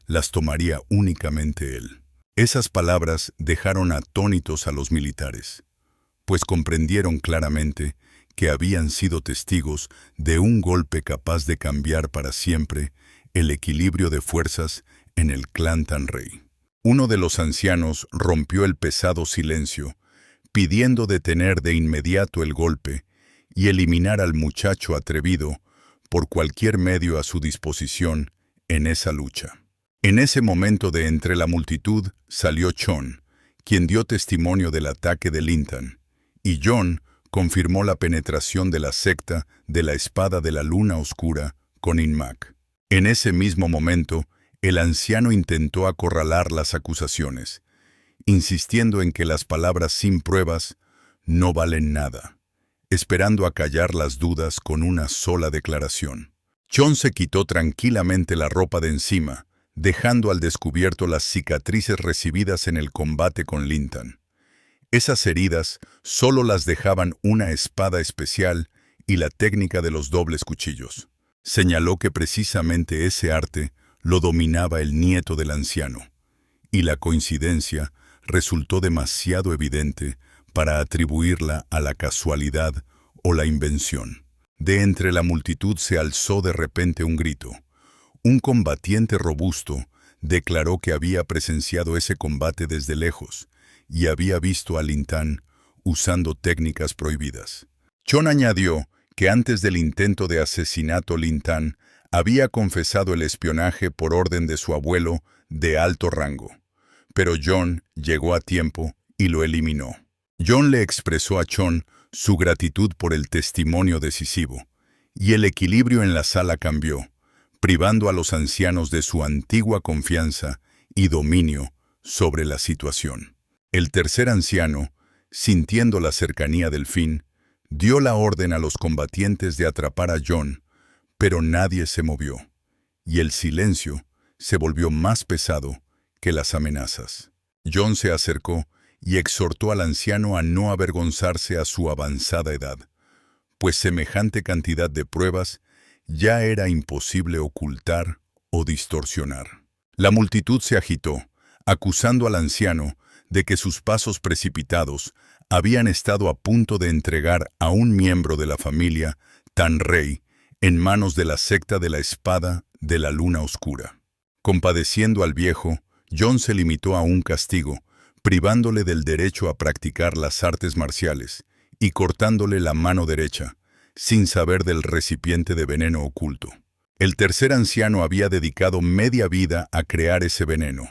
las tomaría únicamente él. Esas palabras dejaron atónitos a los militares, pues comprendieron claramente que habían sido testigos de un golpe capaz de cambiar para siempre el equilibrio de fuerzas en el clan Tan Rey. Uno de los ancianos rompió el pesado silencio, pidiendo detener de inmediato el golpe y eliminar al muchacho atrevido por cualquier medio a su disposición en esa lucha. En ese momento de entre la multitud salió Chon, quien dio testimonio del ataque de Lintan, y Jon confirmó la penetración de la secta de la espada de la luna oscura con Inmak. En ese mismo momento, el anciano intentó acorralar las acusaciones, insistiendo en que las palabras sin pruebas no valen nada, esperando acallar las dudas con una sola declaración. Jon se quitó tranquilamente la ropa de encima, dejando al descubierto las cicatrices recibidas en el combate con Lintan. Esas heridas solo las dejaban una espada especial y la técnica de los dobles cuchillos. Señaló que precisamente ese arte lo dominaba el nieto del anciano, y la coincidencia resultó demasiado evidente para atribuirla a la casualidad o la invención. De entre la multitud se alzó de repente un grito. Un combatiente robusto declaró que había presenciado ese combate desde lejos y había visto a Lin Tan usando técnicas prohibidas. Chon añadió que antes del intento de asesinato Lin Tan había confesado el espionaje por orden de su abuelo de alto rango, pero John llegó a tiempo y lo eliminó. John le expresó a Chon su gratitud por el testimonio decisivo, y el equilibrio en la sala cambió, privando a los ancianos de su antigua confianza y dominio sobre la situación. El tercer anciano, sintiendo la cercanía del fin, dio la orden a los combatientes de atrapar a John, pero nadie se movió, y el silencio se volvió más pesado que las amenazas. John se acercó y exhortó al anciano a no avergonzarse a su avanzada edad, pues semejante cantidad de pruebas ya era imposible ocultar o distorsionar. La multitud se agitó, acusando al anciano de que sus pasos precipitados habían estado a punto de entregar a un miembro de la familia, Tan Rey, en manos de la secta de la espada de la luna oscura. Compadeciendo al viejo, John se limitó a un castigo, privándole del derecho a practicar las artes marciales y cortándole la mano derecha, sin saber del recipiente de veneno oculto. El tercer anciano había dedicado media vida a crear ese veneno.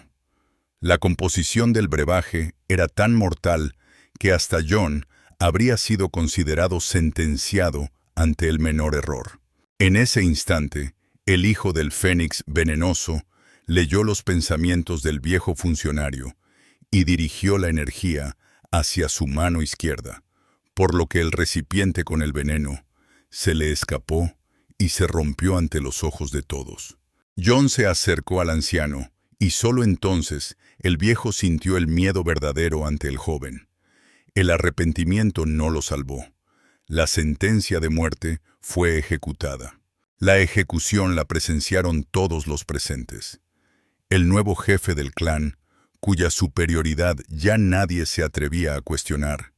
La composición del brebaje era tan mortal que hasta John habría sido considerado sentenciado ante el menor error. En ese instante, el hijo del Fénix venenoso leyó los pensamientos del viejo funcionario y dirigió la energía hacia su mano izquierda, por lo que el recipiente con el veneno se le escapó y se rompió ante los ojos de todos. John se acercó al anciano y solo entonces el viejo sintió el miedo verdadero ante el joven. El arrepentimiento no lo salvó. La sentencia de muerte fue ejecutada. La ejecución la presenciaron todos los presentes. El nuevo jefe del clan, cuya superioridad ya nadie se atrevía a cuestionar,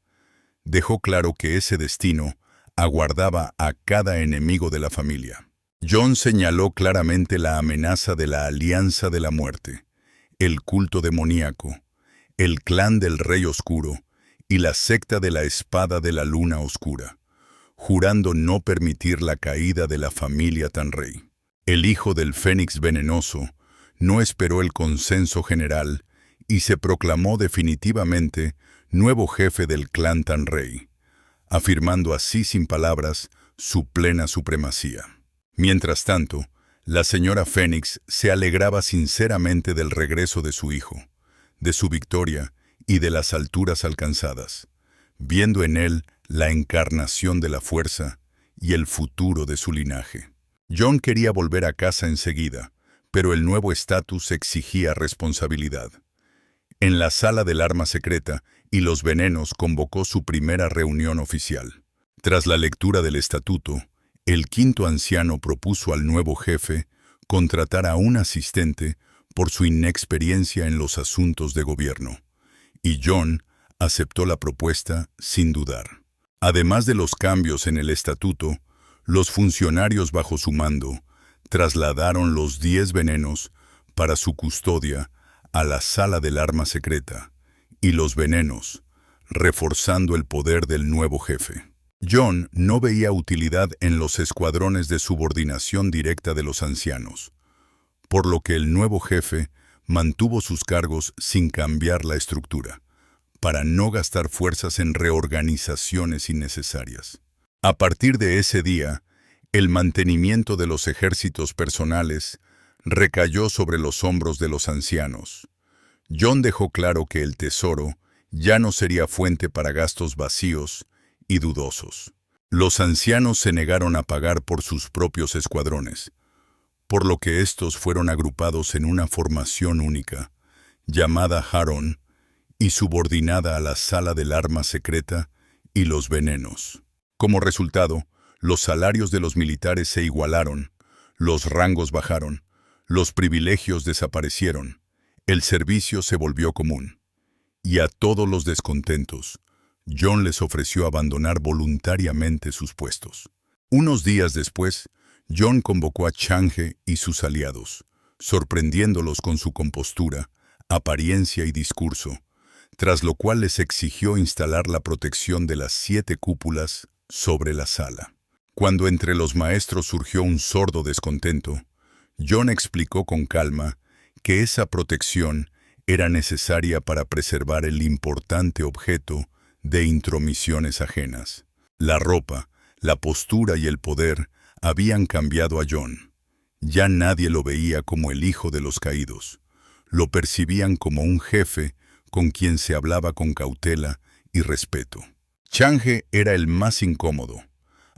dejó claro que ese destino aguardaba a cada enemigo de la familia. John señaló claramente la amenaza de la Alianza de la Muerte, el culto demoníaco, el clan del Rey Oscuro y la secta de la espada de la luna oscura, jurando no permitir la caída de la familia Tan Rey. El hijo del Fénix venenoso no esperó el consenso general y se proclamó definitivamente nuevo jefe del clan Tan Rey, afirmando así sin palabras su plena supremacía. Mientras tanto, la señora Fénix se alegraba sinceramente del regreso de su hijo, de su victoria y de las alturas alcanzadas, viendo en él la encarnación de la fuerza y el futuro de su linaje. John quería volver a casa enseguida, pero el nuevo estatus exigía responsabilidad. En la sala del arma secreta y los venenos convocó su primera reunión oficial. Tras la lectura del estatuto, el quinto anciano propuso al nuevo jefe contratar a un asistente por su inexperiencia en los asuntos de gobierno, y John aceptó la propuesta sin dudar. Además de los cambios en el estatuto, los funcionarios bajo su mando trasladaron los 10 venenos para su custodia a la sala del arma secreta, y los venenos, reforzando el poder del nuevo jefe. John no veía utilidad en los escuadrones de subordinación directa de los ancianos, por lo que el nuevo jefe mantuvo sus cargos sin cambiar la estructura, para no gastar fuerzas en reorganizaciones innecesarias. A partir de ese día, el mantenimiento de los ejércitos personales recayó sobre los hombros de los ancianos. John dejó claro que el tesoro ya no sería fuente para gastos vacíos y dudosos. Los ancianos se negaron a pagar por sus propios escuadrones, por lo que estos fueron agrupados en una formación única, llamada Harón, y subordinada a la sala del arma secreta y los venenos. Como resultado, los salarios de los militares se igualaron, los rangos bajaron, los privilegios desaparecieron, el servicio se volvió común. Y a todos los descontentos, John les ofreció abandonar voluntariamente sus puestos. Unos días después, John convocó a Chang'e y sus aliados, sorprendiéndolos con su compostura, apariencia y discurso, tras lo cual les exigió instalar la protección de las 7 cúpulas sobre la sala. Cuando entre los maestros surgió un sordo descontento, John explicó con calma que esa protección era necesaria para preservar el importante objeto de intromisiones ajenas. La ropa, la postura y el poder habían cambiado a John. Ya nadie lo veía como el hijo de los caídos. Lo percibían como un jefe con quien se hablaba con cautela y respeto. Chang'e era el más incómodo,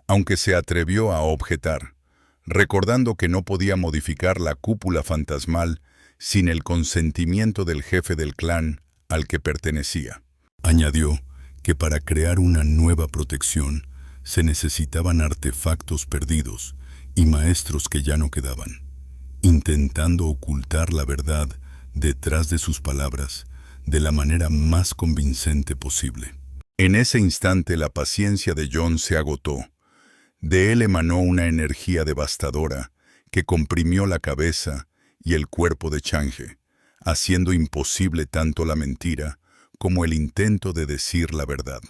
aunque se atrevió a objetar, recordando que no podía modificar la cúpula fantasmal sin el consentimiento del jefe del clan al que pertenecía. Añadió que para crear una nueva protección se necesitaban artefactos perdidos y maestros que ya no quedaban, intentando ocultar la verdad detrás de sus palabras de la manera más convincente posible. En ese instante la paciencia de John se agotó. De él emanó una energía devastadora que comprimió la cabeza y el cuerpo de Chang'e, haciendo imposible tanto la mentira como el intento de decir la verdad.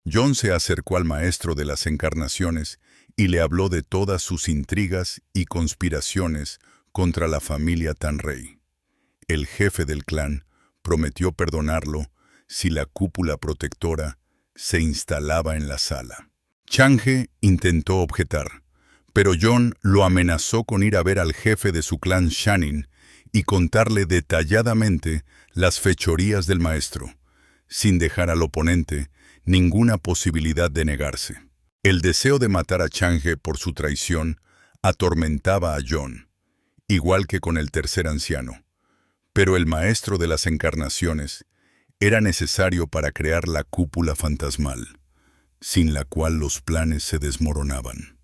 John se acercó al maestro de las encarnaciones y le habló de todas sus intrigas y conspiraciones contra la familia Tanrey. El jefe del clan prometió perdonarlo si la cúpula protectora se instalaba en la sala. Chang'e intentó objetar, pero John lo amenazó con ir a ver al jefe de su clan Shanin y contarle detalladamente las fechorías del maestro, sin dejar al oponente ninguna posibilidad de negarse. El deseo de matar a Chang'e por su traición atormentaba a John, igual que con el tercer anciano. Pero el maestro de las encarnaciones era necesario para crear la cúpula fantasmal, sin la cual los planes se desmoronaban.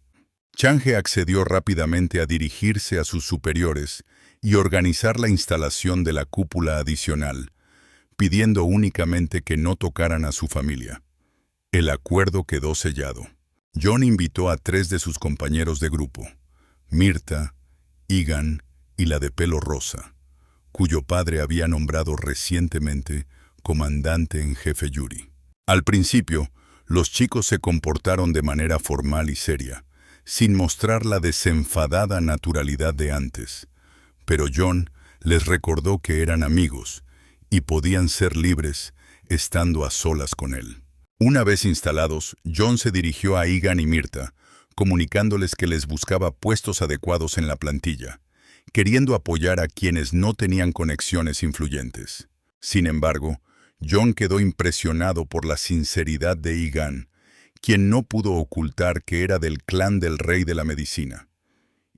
Chang'e accedió rápidamente a dirigirse a sus superiores y organizar la instalación de la cúpula adicional, pidiendo únicamente que no tocaran a su familia. El acuerdo quedó sellado. John invitó a 3 de sus compañeros de grupo, Mirta, Igan y la de pelo rosa, cuyo padre había nombrado recientemente comandante en jefe Yuri. Al principio, los chicos se comportaron de manera formal y seria, sin mostrar la desenfadada naturalidad de antes, pero John les recordó que eran amigos y podían ser libres estando a solas con él. Una vez instalados, John se dirigió a Igan y Mirta, comunicándoles que les buscaba puestos adecuados en la plantilla, queriendo apoyar a quienes no tenían conexiones influyentes. Sin embargo, John quedó impresionado por la sinceridad de Igan, quien no pudo ocultar que era del clan del Rey de la Medicina,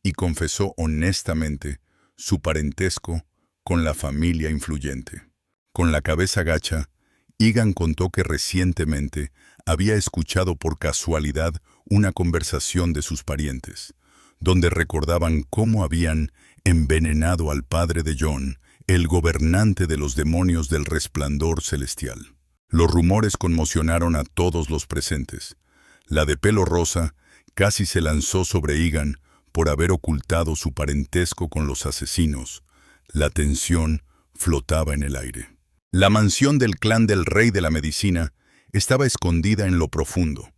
y confesó honestamente su parentesco con la familia influyente. Con la cabeza gacha, Igan contó que recientemente había escuchado por casualidad una conversación de sus parientes, donde recordaban cómo habían envenenado al padre de John, el gobernante de los demonios del resplandor celestial. Los rumores conmocionaron a todos los presentes. La de pelo rosa casi se lanzó sobre Igan por haber ocultado su parentesco con los asesinos. La tensión flotaba en el aire. La mansión del clan del Rey de la Medicina estaba escondida en lo profundo,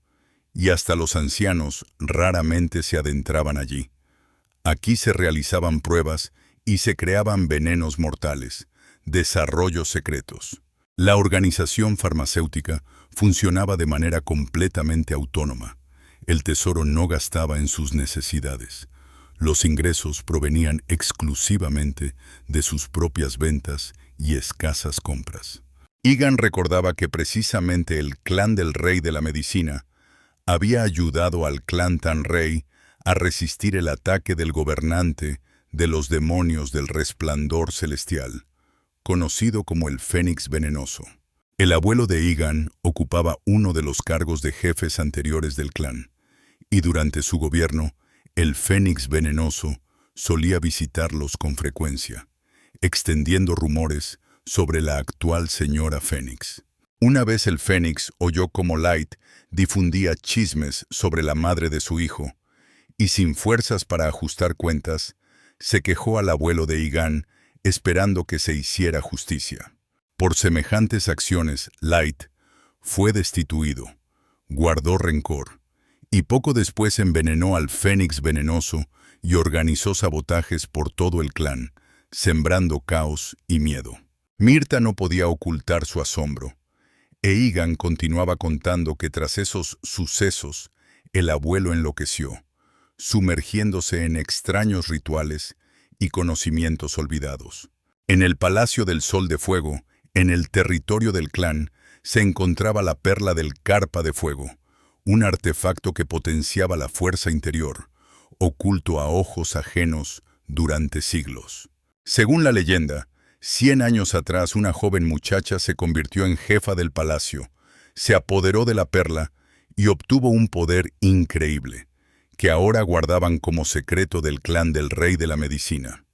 y hasta los ancianos raramente se adentraban allí. Aquí se realizaban pruebas y se creaban venenos mortales, desarrollos secretos. La organización farmacéutica funcionaba de manera completamente autónoma. El tesoro no gastaba en sus necesidades. Los ingresos provenían exclusivamente de sus propias ventas y escasas compras. Igan recordaba que precisamente el clan del Rey de la Medicina había ayudado al clan Tanrey a resistir el ataque del gobernante de los demonios del resplandor celestial, conocido como el Fénix Venenoso. El abuelo de Egan ocupaba uno de los cargos de jefes anteriores del clan, y durante su gobierno, el Fénix Venenoso solía visitarlos con frecuencia, extendiendo rumores sobre la actual señora Fénix. Una vez el Fénix oyó cómo Light difundía chismes sobre la madre de su hijo, y sin fuerzas para ajustar cuentas, se quejó al abuelo de Egan esperando que se hiciera justicia. Por semejantes acciones, Light fue destituido, guardó rencor, y poco después envenenó al Fénix Venenoso y organizó sabotajes por todo el clan, sembrando caos y miedo. Mirta no podía ocultar su asombro, e Egan continuaba contando que tras esos sucesos, el abuelo enloqueció, sumergiéndose en extraños rituales y conocimientos olvidados. En el Palacio del Sol de Fuego, en el territorio del clan, se encontraba la perla del Carpa de Fuego, un artefacto que potenciaba la fuerza interior, oculto a ojos ajenos durante siglos. Según la leyenda, 100 años atrás una joven muchacha se convirtió en jefa del palacio, se apoderó de la perla y obtuvo un poder increíble, que ahora guardaban como secreto del clan del Rey de la Medicina.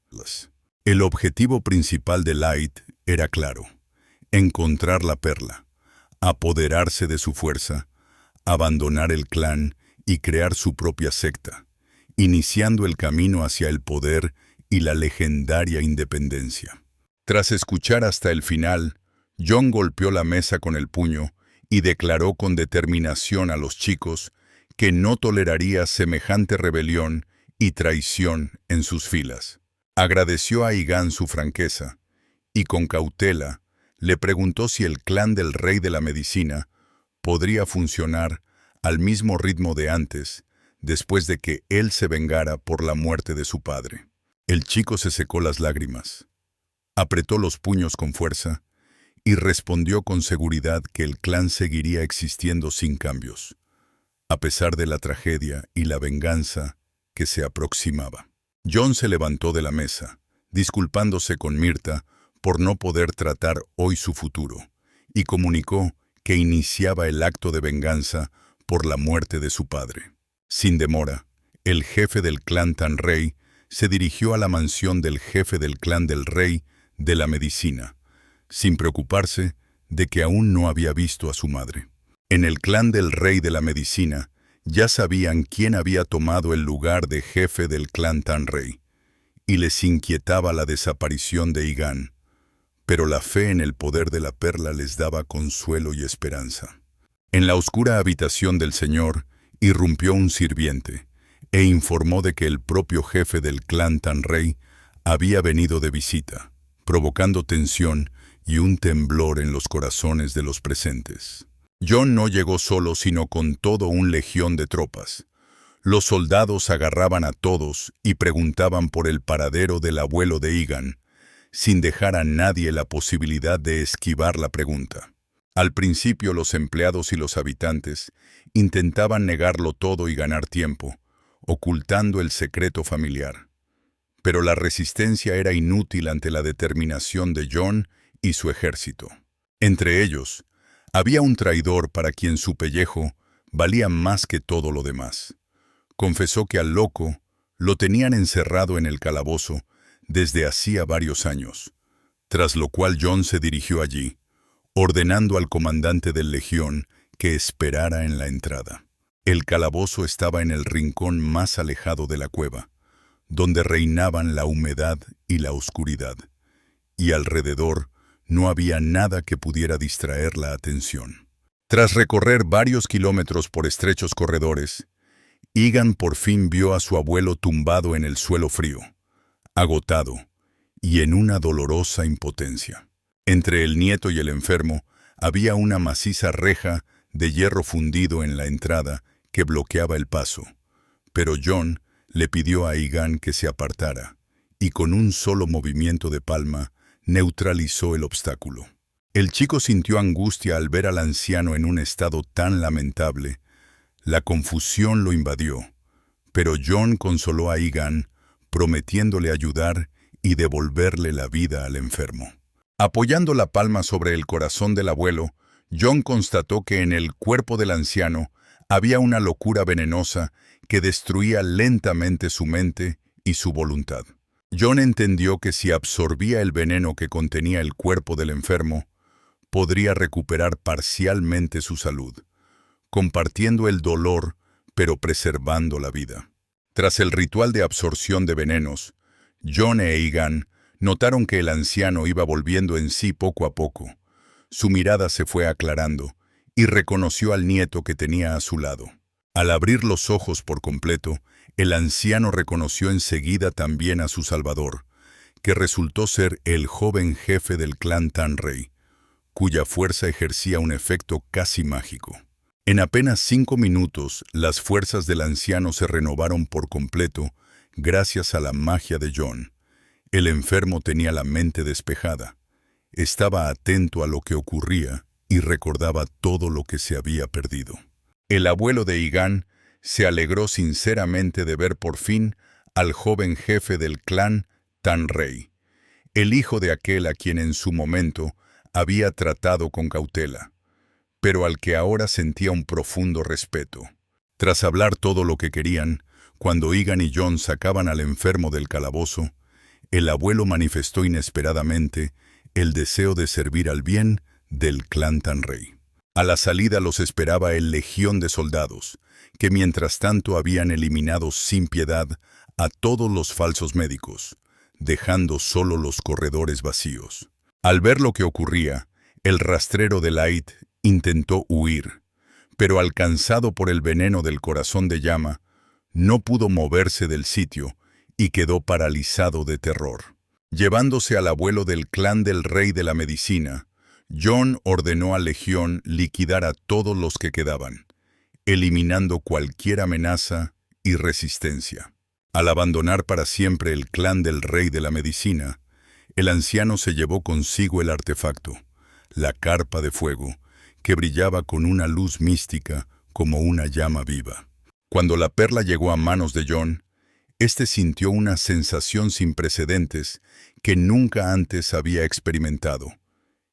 El objetivo principal de Light era claro: encontrar la perla, apoderarse de su fuerza, abandonar el clan y crear su propia secta, iniciando el camino hacia el poder y la legendaria independencia. Tras escuchar hasta el final, Jon golpeó la mesa con el puño y declaró con determinación a los chicos que no toleraría semejante rebelión y traición en sus filas. Agradeció a Egan su franqueza y con cautela le preguntó si el clan del Rey de la Medicina podría funcionar al mismo ritmo de antes, después de que él se vengara por la muerte de su padre. El chico se secó las lágrimas, apretó los puños con fuerza y respondió con seguridad que el clan seguiría existiendo sin cambios, a pesar de la tragedia y la venganza que se aproximaba. Jon se levantó de la mesa, disculpándose con Mirta por no poder tratar hoy su futuro, y comunicó que iniciaba el acto de venganza por la muerte de su padre. Sin demora, el jefe del clan Tan Rey se dirigió a la mansión del jefe del clan del Rey de la Medicina, sin preocuparse de que aún no había visto a su madre. En el clan del Rey de la Medicina ya sabían quién había tomado el lugar de jefe del clan Tan Rey, y les inquietaba la desaparición de Egan, pero la fe en el poder de la perla les daba consuelo y esperanza. En la oscura habitación del señor irrumpió un sirviente e informó de que el propio jefe del clan Tan Rey había venido de visita, provocando tensión y un temblor en los corazones de los presentes. Jon no llegó solo, sino con todo un legión de tropas. Los soldados agarraban a todos y preguntaban por el paradero del abuelo de Egan, sin dejar a nadie la posibilidad de esquivar la pregunta. Al principio los empleados y los habitantes intentaban negarlo todo y ganar tiempo, ocultando el secreto familiar. Pero la resistencia era inútil ante la determinación de Jon y su ejército. Entre ellos, había un traidor para quien su pellejo valía más que todo lo demás. Confesó que al loco lo tenían encerrado en el calabozo desde hacía varios años, tras lo cual Jon se dirigió allí, ordenando al comandante del legión que esperara en la entrada. El calabozo estaba en el rincón más alejado de la cueva, donde reinaban la humedad y la oscuridad, y alrededor no había nada que pudiera distraer la atención. Tras recorrer varios kilómetros por estrechos corredores, Egan por fin vio a su abuelo tumbado en el suelo frío, agotado y en una dolorosa impotencia. Entre el nieto y el enfermo había una maciza reja de hierro fundido en la entrada que bloqueaba el paso, pero Jon le pidió a Egan que se apartara, y con un solo movimiento de palma neutralizó el obstáculo. El chico sintió angustia al ver al anciano en un estado tan lamentable. La confusión lo invadió, pero Jon consoló a Egan, prometiéndole ayudar y devolverle la vida al enfermo. Apoyando la palma sobre el corazón del abuelo, John constató que en el cuerpo del anciano había una locura venenosa que destruía lentamente su mente y su voluntad. John entendió que si absorbía el veneno que contenía el cuerpo del enfermo, podría recuperar parcialmente su salud, compartiendo el dolor pero preservando la vida. Tras el ritual de absorción de venenos, John e Egan notaron que el anciano iba volviendo en sí poco a poco. Su mirada se fue aclarando y reconoció al nieto que tenía a su lado. Al abrir los ojos por completo, el anciano reconoció enseguida también a su salvador, que resultó ser el joven jefe del clan Tanrey, cuya fuerza ejercía un efecto casi mágico. En apenas 5 minutos, las fuerzas del anciano se renovaron por completo gracias a la magia de John. El enfermo tenía la mente despejada, estaba atento a lo que ocurría y recordaba todo lo que se había perdido. El abuelo de Egan se alegró sinceramente de ver por fin al joven jefe del clan Tanrey, el hijo de aquel a quien en su momento había tratado con cautela, pero al que ahora sentía un profundo respeto. Tras hablar todo lo que querían, cuando Egan y John sacaban al enfermo del calabozo, el abuelo manifestó inesperadamente el deseo de servir al bien del clan Tanrey. A la salida los esperaba el legión de soldados, que mientras tanto habían eliminado sin piedad a todos los falsos médicos, dejando solo los corredores vacíos. Al ver lo que ocurría, el rastrero de Light intentó huir, pero alcanzado por el veneno del corazón de llama, no pudo moverse del sitio y quedó paralizado de terror. Llevándose al abuelo del clan del rey de la medicina, John ordenó a Legión liquidar a todos los que quedaban, eliminando cualquier amenaza y resistencia. Al abandonar para siempre el clan del rey de la medicina, el anciano se llevó consigo el artefacto, la carpa de fuego, que brillaba con una luz mística como una llama viva. Cuando la perla llegó a manos de John, éste sintió una sensación sin precedentes que nunca antes había experimentado,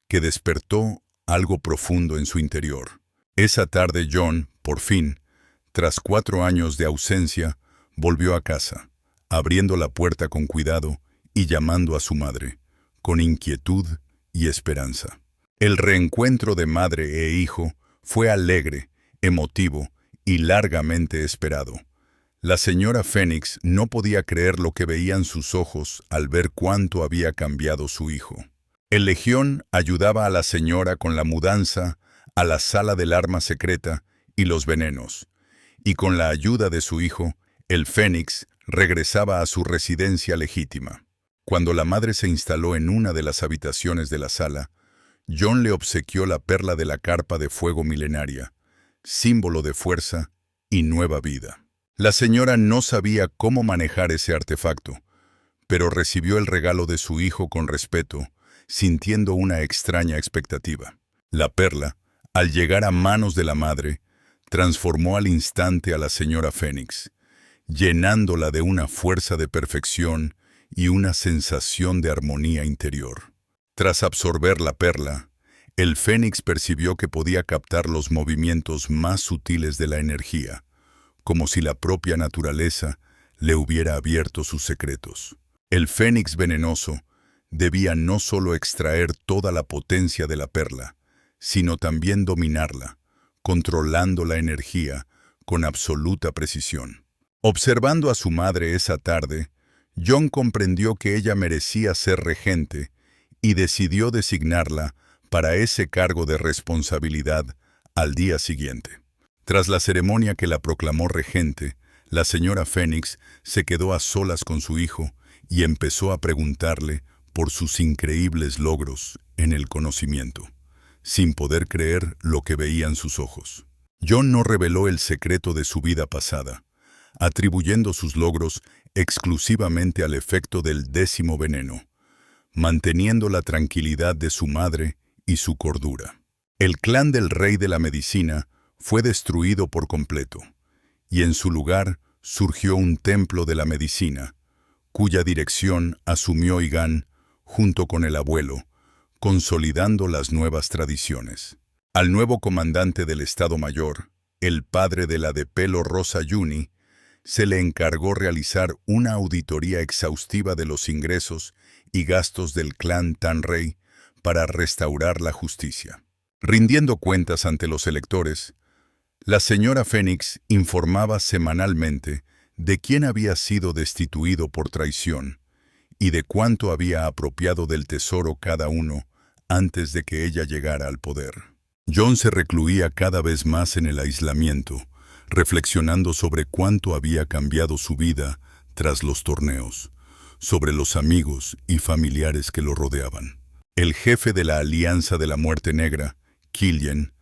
que despertó algo profundo en su interior. Esa tarde John, por fin, tras 4 años de ausencia, volvió a casa, abriendo la puerta con cuidado y llamando a su madre, con inquietud y esperanza. El reencuentro de madre e hijo fue alegre, emotivo y largamente esperado. La señora Fénix no podía creer lo que veían sus ojos al ver cuánto había cambiado su hijo. El Legión ayudaba a la señora con la mudanza a la sala del arma secreta y los venenos, y con la ayuda de su hijo, el Fénix regresaba a su residencia legítima. Cuando la madre se instaló en una de las habitaciones de la sala, John le obsequió la perla de la carpa de fuego milenaria, símbolo de fuerza y nueva vida. La señora no sabía cómo manejar ese artefacto, pero recibió el regalo de su hijo con respeto, sintiendo una extraña expectativa. La perla, al llegar a manos de la madre, transformó al instante a la señora Fénix, llenándola de una fuerza de perfección y una sensación de armonía interior. Tras absorber la perla, el Fénix percibió que podía captar los movimientos más sutiles de la energía, como si la propia naturaleza le hubiera abierto sus secretos. El Fénix venenoso debía no solo extraer toda la potencia de la perla, sino también dominarla, controlando la energía con absoluta precisión. Observando a su madre esa tarde, John comprendió que ella merecía ser regente y decidió designarla para ese cargo de responsabilidad al día siguiente. Tras la ceremonia que la proclamó regente, la señora Fénix se quedó a solas con su hijo y empezó a preguntarle por sus increíbles logros en el conocimiento, sin poder creer lo que veían sus ojos. John no reveló el secreto de su vida pasada, atribuyendo sus logros exclusivamente al efecto del 10º veneno, manteniendo la tranquilidad de su madre y su cordura. El clan del rey de la medicina fue destruido por completo, y en su lugar surgió un templo de la medicina, cuya dirección asumió Egan junto con el abuelo, consolidando las nuevas tradiciones. Al nuevo comandante del Estado Mayor, el padre de la de pelo rosa Yuni, se le encargó realizar una auditoría exhaustiva de los ingresos y gastos del clan Tanrey para restaurar la justicia. Rindiendo cuentas ante los electores, la señora Fénix informaba semanalmente de quién había sido destituido por traición y de cuánto había apropiado del tesoro cada uno antes de que ella llegara al poder. Jon se recluía cada vez más en el aislamiento, reflexionando sobre cuánto había cambiado su vida tras los torneos, sobre los amigos y familiares que lo rodeaban. El jefe de la Alianza de la Muerte Negra, Killian,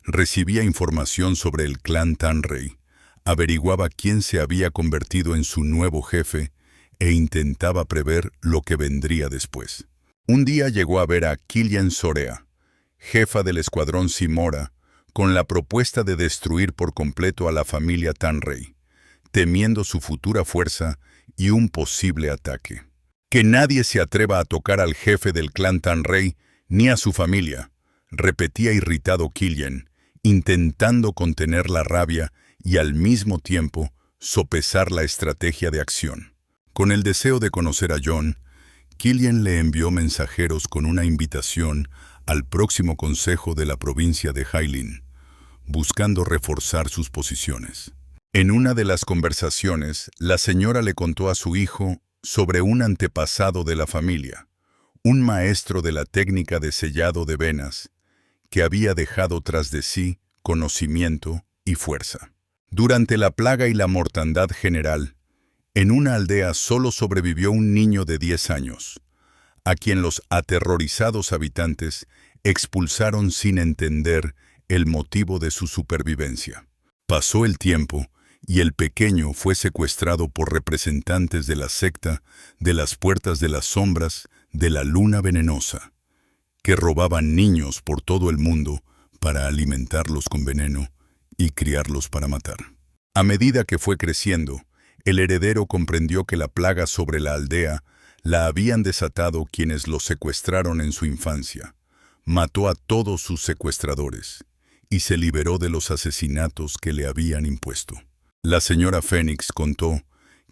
recibía información sobre el clan Tanrey, averiguaba quién se había convertido en su nuevo jefe e intentaba prever lo que vendría después. Un día llegó a ver a Killian Sorea, jefa del escuadrón Simora, con la propuesta de destruir por completo a la familia Tanrey, temiendo su futura fuerza y un posible ataque. «Que nadie se atreva a tocar al jefe del clan Tanrey ni a su familia», repetía irritado Killian, intentando contener la rabia y al mismo tiempo sopesar la estrategia de acción. Con el deseo de conocer a Jon, Killian le envió mensajeros con una invitación al próximo consejo de la provincia de Hylin, buscando reforzar sus posiciones. En una de las conversaciones, la señora le contó a su hijo sobre un antepasado de la familia, un maestro de la técnica de sellado de venas, que había dejado tras de sí conocimiento y fuerza. Durante la plaga y la mortandad general, en una aldea solo sobrevivió un niño de 10 años, a quien los aterrorizados habitantes expulsaron sin entender el motivo de su supervivencia. Pasó el tiempo y el pequeño fue secuestrado por representantes de la secta de las Puertas de las Sombras de la Luna Venenosa, que robaban niños por todo el mundo para alimentarlos con veneno y criarlos para matar. A medida que fue creciendo, el heredero comprendió que la plaga sobre la aldea la habían desatado quienes lo secuestraron en su infancia. Mató a todos sus secuestradores y se liberó de los asesinatos que le habían impuesto. La señora Fénix contó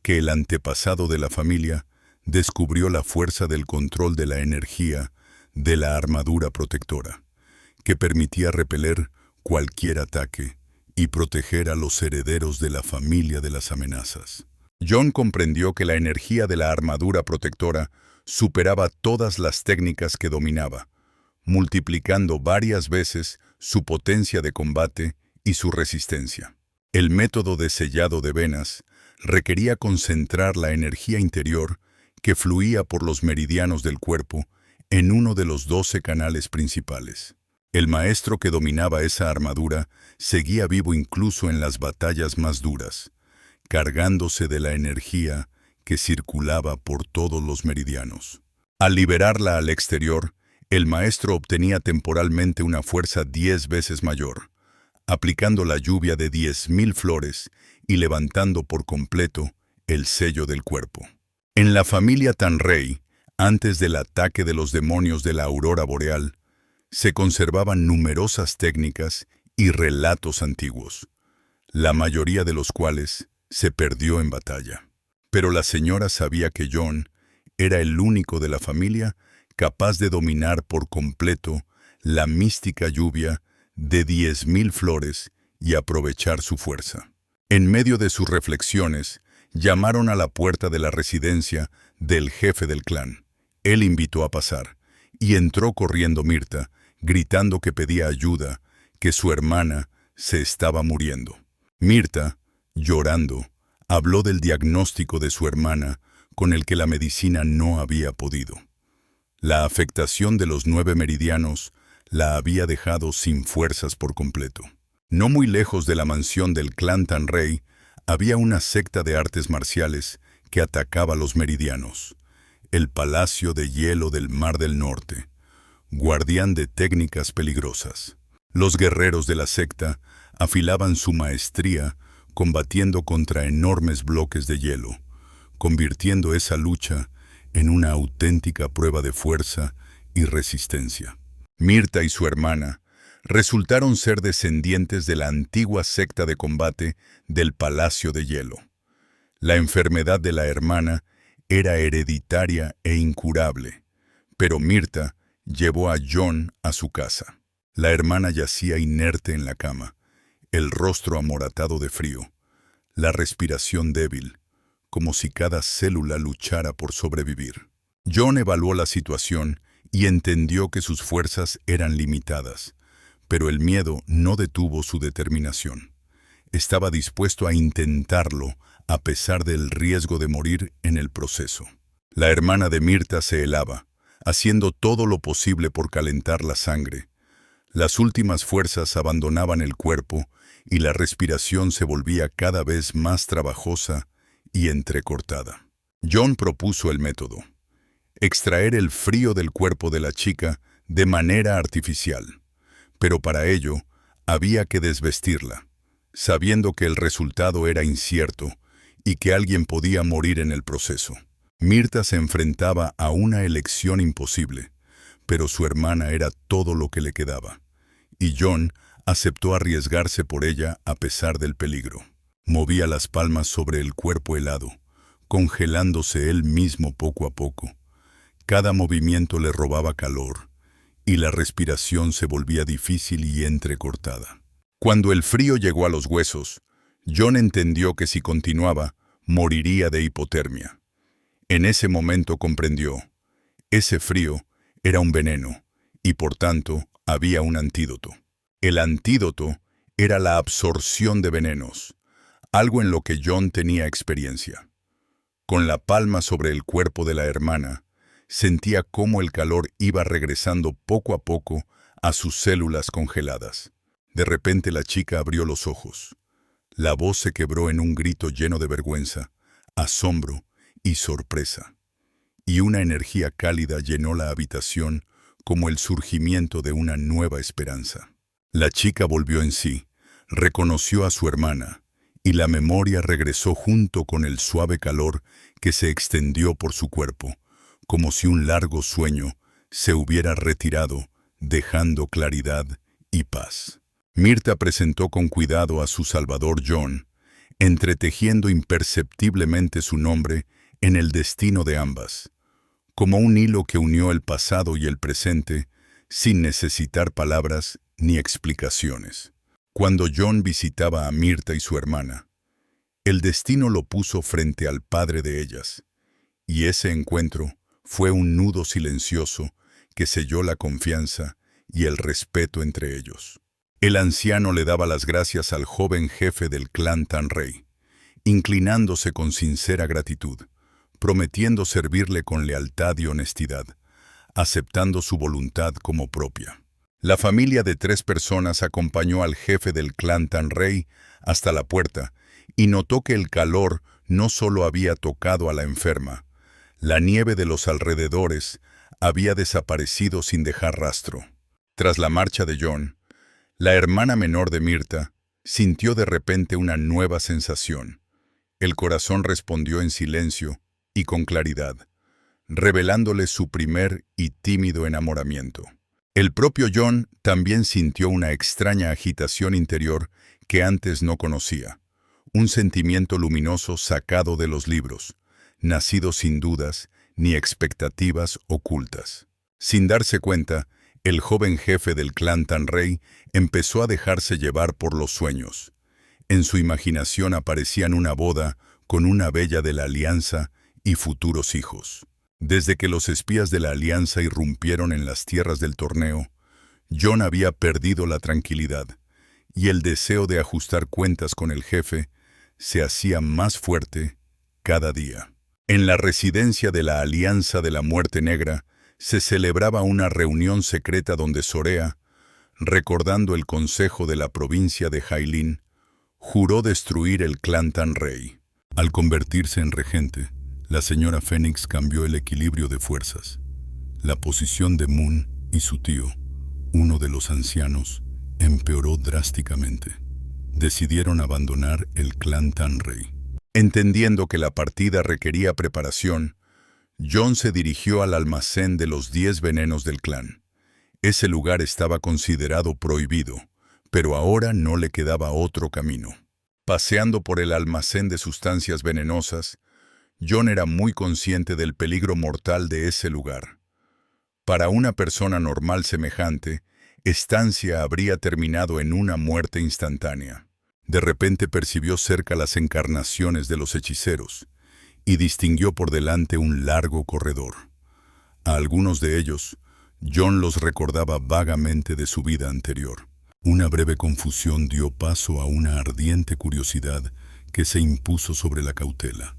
que el antepasado de la familia descubrió la fuerza del control de la energía de la armadura protectora, que permitía repeler cualquier ataque y proteger a los herederos de la familia de las amenazas. Jon comprendió que la energía de la armadura protectora superaba todas las técnicas que dominaba, multiplicando varias veces su potencia de combate y su resistencia. El método de sellado de venas requería concentrar la energía interior que fluía por los meridianos del cuerpo en uno de los 12 canales principales. El maestro que dominaba esa armadura seguía vivo incluso en las batallas más duras, cargándose de la energía que circulaba por todos los meridianos. Al liberarla al exterior, el maestro obtenía temporalmente una fuerza 10 veces mayor, aplicando la lluvia de 10.000 flores y levantando por completo el sello del cuerpo. En la familia Tanrey, antes del ataque de los demonios de la aurora boreal, se conservaban numerosas técnicas y relatos antiguos, la mayoría de los cuales se perdió en batalla. Pero la señora sabía que Jon era el único de la familia capaz de dominar por completo la mística lluvia de 10.000 flores y aprovechar su fuerza. En medio de sus reflexiones, llamaron a la puerta de la residencia del jefe del clan. Él invitó a pasar, y entró corriendo Mirta, gritando que pedía ayuda, que su hermana se estaba muriendo. Mirta, llorando, habló del diagnóstico de su hermana, con el que la medicina no había podido. La afectación de los 9 meridianos la había dejado sin fuerzas por completo. No muy lejos de la mansión del clan Tanrey, había una secta de artes marciales que atacaba los meridianos, el Palacio de Hielo del Mar del Norte, guardián de técnicas peligrosas. Los guerreros de la secta afilaban su maestría combatiendo contra enormes bloques de hielo, convirtiendo esa lucha en una auténtica prueba de fuerza y resistencia. Mirta y su hermana resultaron ser descendientes de la antigua secta de combate del Palacio de Hielo. La enfermedad de la hermana era hereditaria e incurable, pero Mirta llevó a John a su casa. La hermana yacía inerte en la cama, el rostro amoratado de frío, la respiración débil, como si cada célula luchara por sobrevivir. John evaluó la situación y entendió que sus fuerzas eran limitadas, pero el miedo no detuvo su determinación. Estaba dispuesto a intentarlo a pesar del riesgo de morir en el proceso. La hermana de Mirta se helaba, haciendo todo lo posible por calentar la sangre. Las últimas fuerzas abandonaban el cuerpo y la respiración se volvía cada vez más trabajosa y entrecortada. John propuso el método: extraer el frío del cuerpo de la chica de manera artificial. Pero para ello había que desvestirla, sabiendo que el resultado era incierto y que alguien podía morir en el proceso. Mirta se enfrentaba a una elección imposible, pero su hermana era todo lo que le quedaba, y John aceptó arriesgarse por ella a pesar del peligro. Movía las palmas sobre el cuerpo helado, congelándose él mismo poco a poco. Cada movimiento le robaba calor, y la respiración se volvía difícil y entrecortada. Cuando el frío llegó a los huesos, John entendió que si continuaba, moriría de hipotermia. En ese momento comprendió: ese frío era un veneno, y por tanto había un antídoto. El antídoto era la absorción de venenos, algo en lo que John tenía experiencia. Con la palma sobre el cuerpo de la hermana, sentía cómo el calor iba regresando poco a poco a sus células congeladas. De repente la chica abrió los ojos. La voz se quebró en un grito lleno de vergüenza, asombro y sorpresa. Y una energía cálida llenó la habitación como el surgimiento de una nueva esperanza. La chica volvió en sí, reconoció a su hermana, y la memoria regresó junto con el suave calor que se extendió por su cuerpo, como si un largo sueño se hubiera retirado, dejando claridad y paz. Mirta presentó con cuidado a su salvador John, entretejiendo imperceptiblemente su nombre en el destino de ambas, como un hilo que unió el pasado y el presente sin necesitar palabras ni explicaciones. Cuando John visitaba a Mirta y su hermana, el destino lo puso frente al padre de ellas, y ese encuentro fue un nudo silencioso que selló la confianza y el respeto entre ellos. El anciano le daba las gracias al joven jefe del clan Tanrey, inclinándose con sincera gratitud, prometiendo servirle con lealtad y honestidad, aceptando su voluntad como propia. La familia de 3 personas acompañó al jefe del clan Tanrey hasta la puerta y notó que el calor no solo había tocado a la enferma, la nieve de los alrededores había desaparecido sin dejar rastro. Tras la marcha de John, la hermana menor de Mirta sintió de repente una nueva sensación. El corazón respondió en silencio y con claridad, revelándole su primer y tímido enamoramiento. El propio John también sintió una extraña agitación interior que antes no conocía, un sentimiento luminoso sacado de los libros, nacido sin dudas ni expectativas ocultas. Sin darse cuenta, el joven jefe del clan Tanrey empezó a dejarse llevar por los sueños. En su imaginación aparecían una boda con una bella de la Alianza y futuros hijos. Desde que los espías de la Alianza irrumpieron en las tierras del torneo, John había perdido la tranquilidad, y el deseo de ajustar cuentas con el jefe se hacía más fuerte cada día. En la residencia de la Alianza de la Muerte Negra se celebraba una reunión secreta donde Zorea, recordando el consejo de la provincia de Jailin, juró destruir el clan Tanrey. Al convertirse en regente, la señora Fénix cambió el equilibrio de fuerzas. La posición de Moon y su tío, uno de los ancianos, empeoró drásticamente. Decidieron abandonar el clan Tanrey. Entendiendo que la partida requería preparación, Jon se dirigió al almacén de los 10 venenos del clan. Ese lugar estaba considerado prohibido, pero ahora no le quedaba otro camino. Paseando por el almacén de sustancias venenosas, Jon era muy consciente del peligro mortal de ese lugar. Para una persona normal semejante, estancia habría terminado en una muerte instantánea. De repente percibió cerca las encarnaciones de los hechiceros y distinguió por delante un largo corredor. A algunos de ellos, Jon los recordaba vagamente de su vida anterior. Una breve confusión dio paso a una ardiente curiosidad que se impuso sobre la cautela.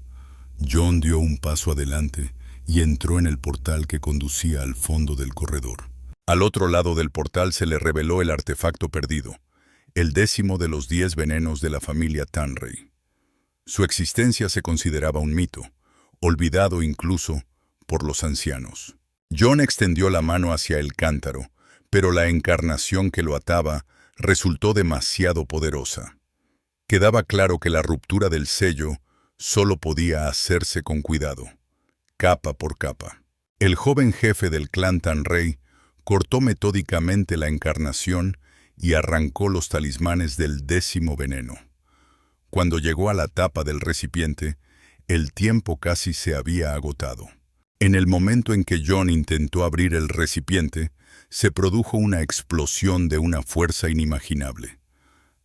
Jon dio un paso adelante y entró en el portal que conducía al fondo del corredor. Al otro lado del portal se le reveló el artefacto perdido, el 10º de los 10 venenos de la familia Tanrey. Su existencia se consideraba un mito, olvidado incluso por los ancianos. Jon extendió la mano hacia el cántaro, pero la encarnación que lo ataba resultó demasiado poderosa. Quedaba claro que la ruptura del sello solo podía hacerse con cuidado, capa por capa. El joven jefe del clan Tanrey cortó metódicamente la encarnación y arrancó los talismanes del 10º veneno. Cuando llegó a la tapa del recipiente, el tiempo casi se había agotado. En el momento en que Jon intentó abrir el recipiente, se produjo una explosión de una fuerza inimaginable.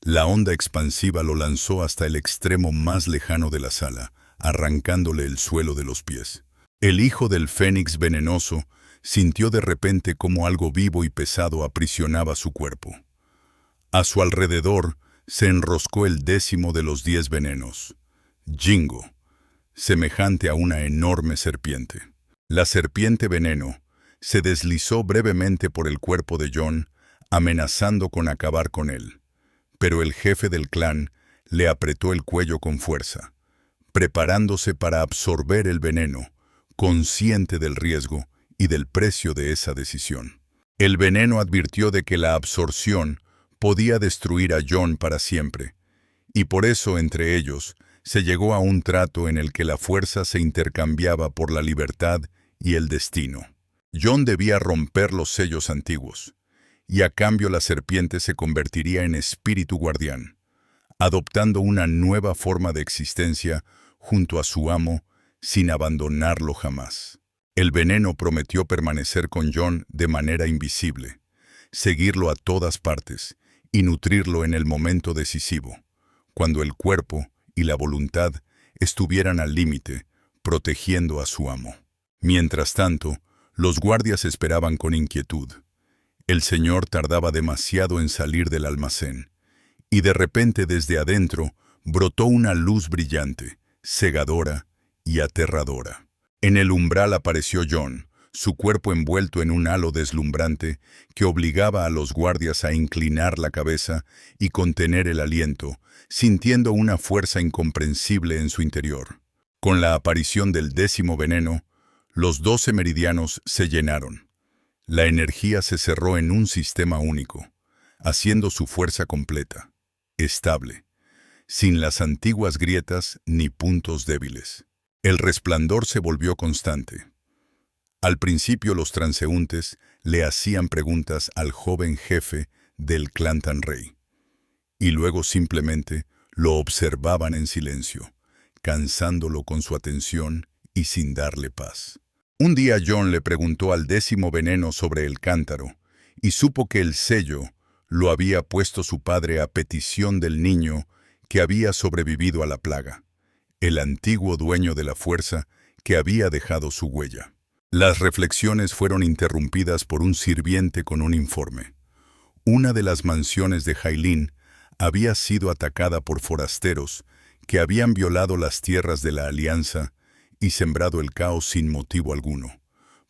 La onda expansiva lo lanzó hasta el extremo más lejano de la sala, arrancándole el suelo de los pies. El hijo del Fénix venenoso sintió de repente como algo vivo y pesado aprisionaba su cuerpo. A su alrededor se enroscó el 10º de los 10 venenos, Jingo, semejante a una enorme serpiente. La serpiente veneno se deslizó brevemente por el cuerpo de Jon, amenazando con acabar con él. Pero el jefe del clan le apretó el cuello con fuerza, preparándose para absorber el veneno, consciente del riesgo y del precio de esa decisión. El veneno advirtió de que la absorción podía destruir a Jon para siempre, y por eso entre ellos se llegó a un trato en el que la fuerza se intercambiaba por la libertad y el destino. Jon debía romper los sellos antiguos, y a cambio la serpiente se convertiría en espíritu guardián, adoptando una nueva forma de existencia junto a su amo sin abandonarlo jamás. El veneno prometió permanecer con Jon de manera invisible, seguirlo a todas partes y nutrirlo en el momento decisivo, cuando el cuerpo y la voluntad estuvieran al límite, protegiendo a su amo. Mientras tanto, los guardias esperaban con inquietud. El señor tardaba demasiado en salir del almacén, y de repente desde adentro brotó una luz brillante, cegadora y aterradora. En el umbral apareció Jon, su cuerpo envuelto en un halo deslumbrante que obligaba a los guardias a inclinar la cabeza y contener el aliento, sintiendo una fuerza incomprensible en su interior. Con la aparición del 10º veneno, los 12 meridianos se llenaron. La energía se cerró en un sistema único, haciendo su fuerza completa, estable, sin las antiguas grietas ni puntos débiles. El resplandor se volvió constante. Al principio los transeúntes le hacían preguntas al joven jefe del clan Tanrey, y luego simplemente lo observaban en silencio, cansándolo con su atención y sin darle paz. Un día Jon le preguntó al 10º veneno sobre el cántaro, y supo que el sello lo había puesto su padre a petición del niño que había sobrevivido a la plaga, el antiguo dueño de la fuerza que había dejado su huella. Las reflexiones fueron interrumpidas por un sirviente con un informe. Una de las mansiones de Jailin había sido atacada por forasteros que habían violado las tierras de la Alianza y sembrado el caos sin motivo alguno,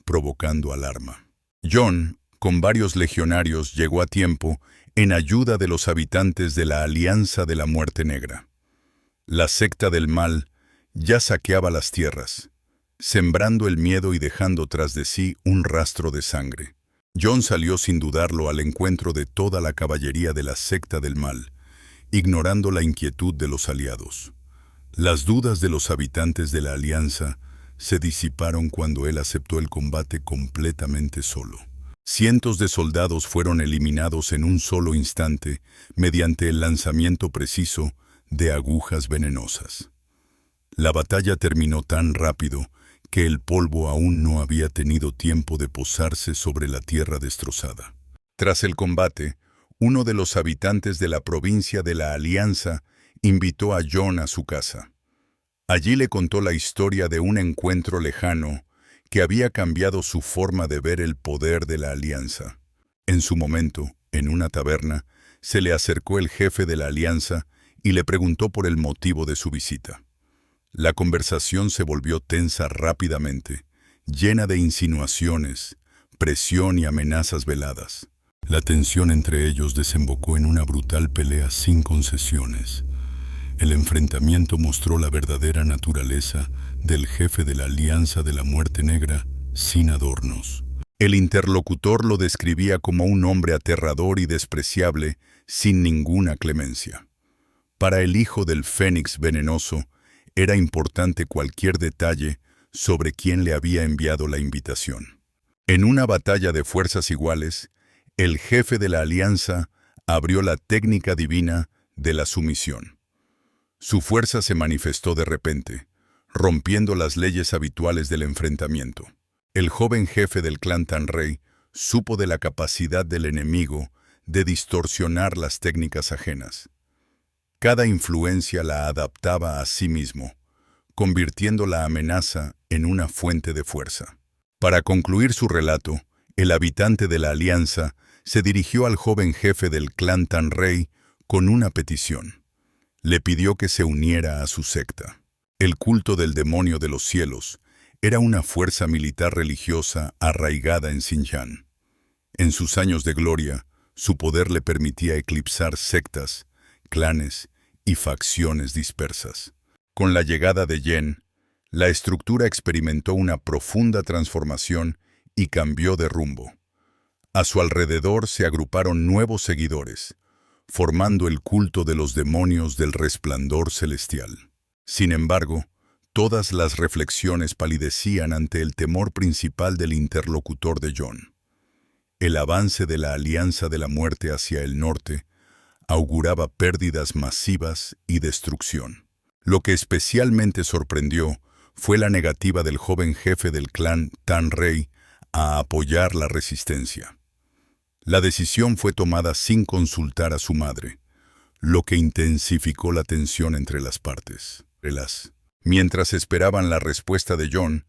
provocando alarma. Jon, con varios legionarios, llegó a tiempo en ayuda de los habitantes de la Alianza de la Muerte Negra. La secta del mal ya saqueaba las tierras, sembrando el miedo y dejando tras de sí un rastro de sangre. Jon salió sin dudarlo al encuentro de toda la caballería de la secta del mal, ignorando la inquietud de los aliados. Las dudas de los habitantes de la Alianza se disiparon cuando él aceptó el combate completamente solo. Cientos de soldados fueron eliminados en un solo instante mediante el lanzamiento preciso de agujas venenosas. La batalla terminó tan rápido que el polvo aún no había tenido tiempo de posarse sobre la tierra destrozada. Tras el combate, uno de los habitantes de la provincia de la Alianza invitó a Jon a su casa. Allí le contó la historia de un encuentro lejano que había cambiado su forma de ver el poder de la Alianza. En su momento, en una taberna, se le acercó el jefe de la Alianza y le preguntó por el motivo de su visita. La conversación se volvió tensa rápidamente, llena de insinuaciones, presión y amenazas veladas. La tensión entre ellos desembocó en una brutal pelea sin concesiones. El enfrentamiento mostró la verdadera naturaleza del jefe de la Alianza de la Muerte Negra, sin adornos. El interlocutor lo describía como un hombre aterrador y despreciable, sin ninguna clemencia. Para el hijo del Fénix venenoso, era importante cualquier detalle sobre quién le había enviado la invitación. En una batalla de fuerzas iguales, el jefe de la Alianza abrió la técnica divina de la sumisión. Su fuerza se manifestó de repente, rompiendo las leyes habituales del enfrentamiento. El joven jefe del clan Tanrey supo de la capacidad del enemigo de distorsionar las técnicas ajenas. Cada influencia la adaptaba a sí mismo, convirtiendo la amenaza en una fuente de fuerza. Para concluir su relato, el habitante de la Alianza se dirigió al joven jefe del clan Tanrey con una petición. Le pidió que se uniera a su secta. El culto del demonio de los cielos era una fuerza militar religiosa arraigada en Xinjiang. En sus años de gloria, su poder le permitía eclipsar sectas, clanes y facciones dispersas. Con la llegada de Yen, la estructura experimentó una profunda transformación y cambió de rumbo. A su alrededor se agruparon nuevos seguidores, formando el culto de los demonios del resplandor celestial. Sin embargo, todas las reflexiones palidecían ante el temor principal del interlocutor de Jon. El avance de la Alianza de la Muerte hacia el norte auguraba pérdidas masivas y destrucción. Lo que especialmente sorprendió fue la negativa del joven jefe del clan Tanrey a apoyar la resistencia. La decisión fue tomada sin consultar a su madre, lo que intensificó la tensión entre las partes. Mientras esperaban la respuesta de Jon,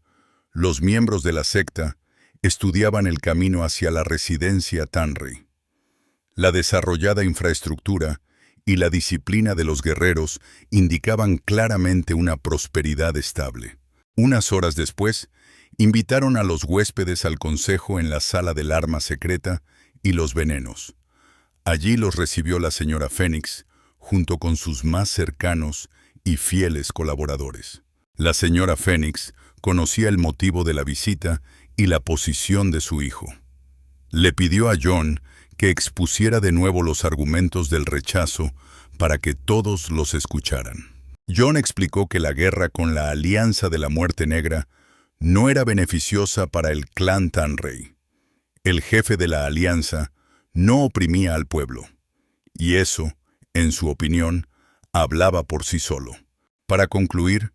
los miembros de la secta estudiaban el camino hacia la residencia Tanrey. La desarrollada infraestructura y la disciplina de los guerreros indicaban claramente una prosperidad estable. Unas horas después, invitaron a los huéspedes al consejo en la sala del arma secreta y los venenos. Allí los recibió la señora Fénix, junto con sus más cercanos y fieles colaboradores. La señora Fénix conocía el motivo de la visita y la posición de su hijo. Le pidió a Jon que expusiera de nuevo los argumentos del rechazo para que todos los escucharan. Jon explicó que la guerra con la Alianza de la Muerte Negra no era beneficiosa para el clan Tanrey. El jefe de la Alianza no oprimía al pueblo, y eso, en su opinión, hablaba por sí solo. Para concluir,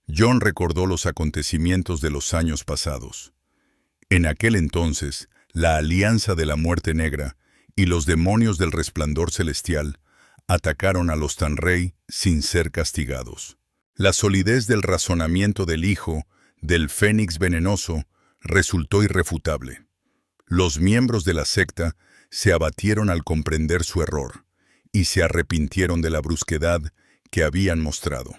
Jon recordó los acontecimientos de los años pasados. En aquel entonces, la Alianza de la Muerte Negra y los demonios del resplandor celestial atacaron a los Tanrey sin ser castigados. La solidez del razonamiento del hijo del Fénix venenoso resultó irrefutable. Los miembros de la secta se abatieron al comprender su error y se arrepintieron de la brusquedad que habían mostrado.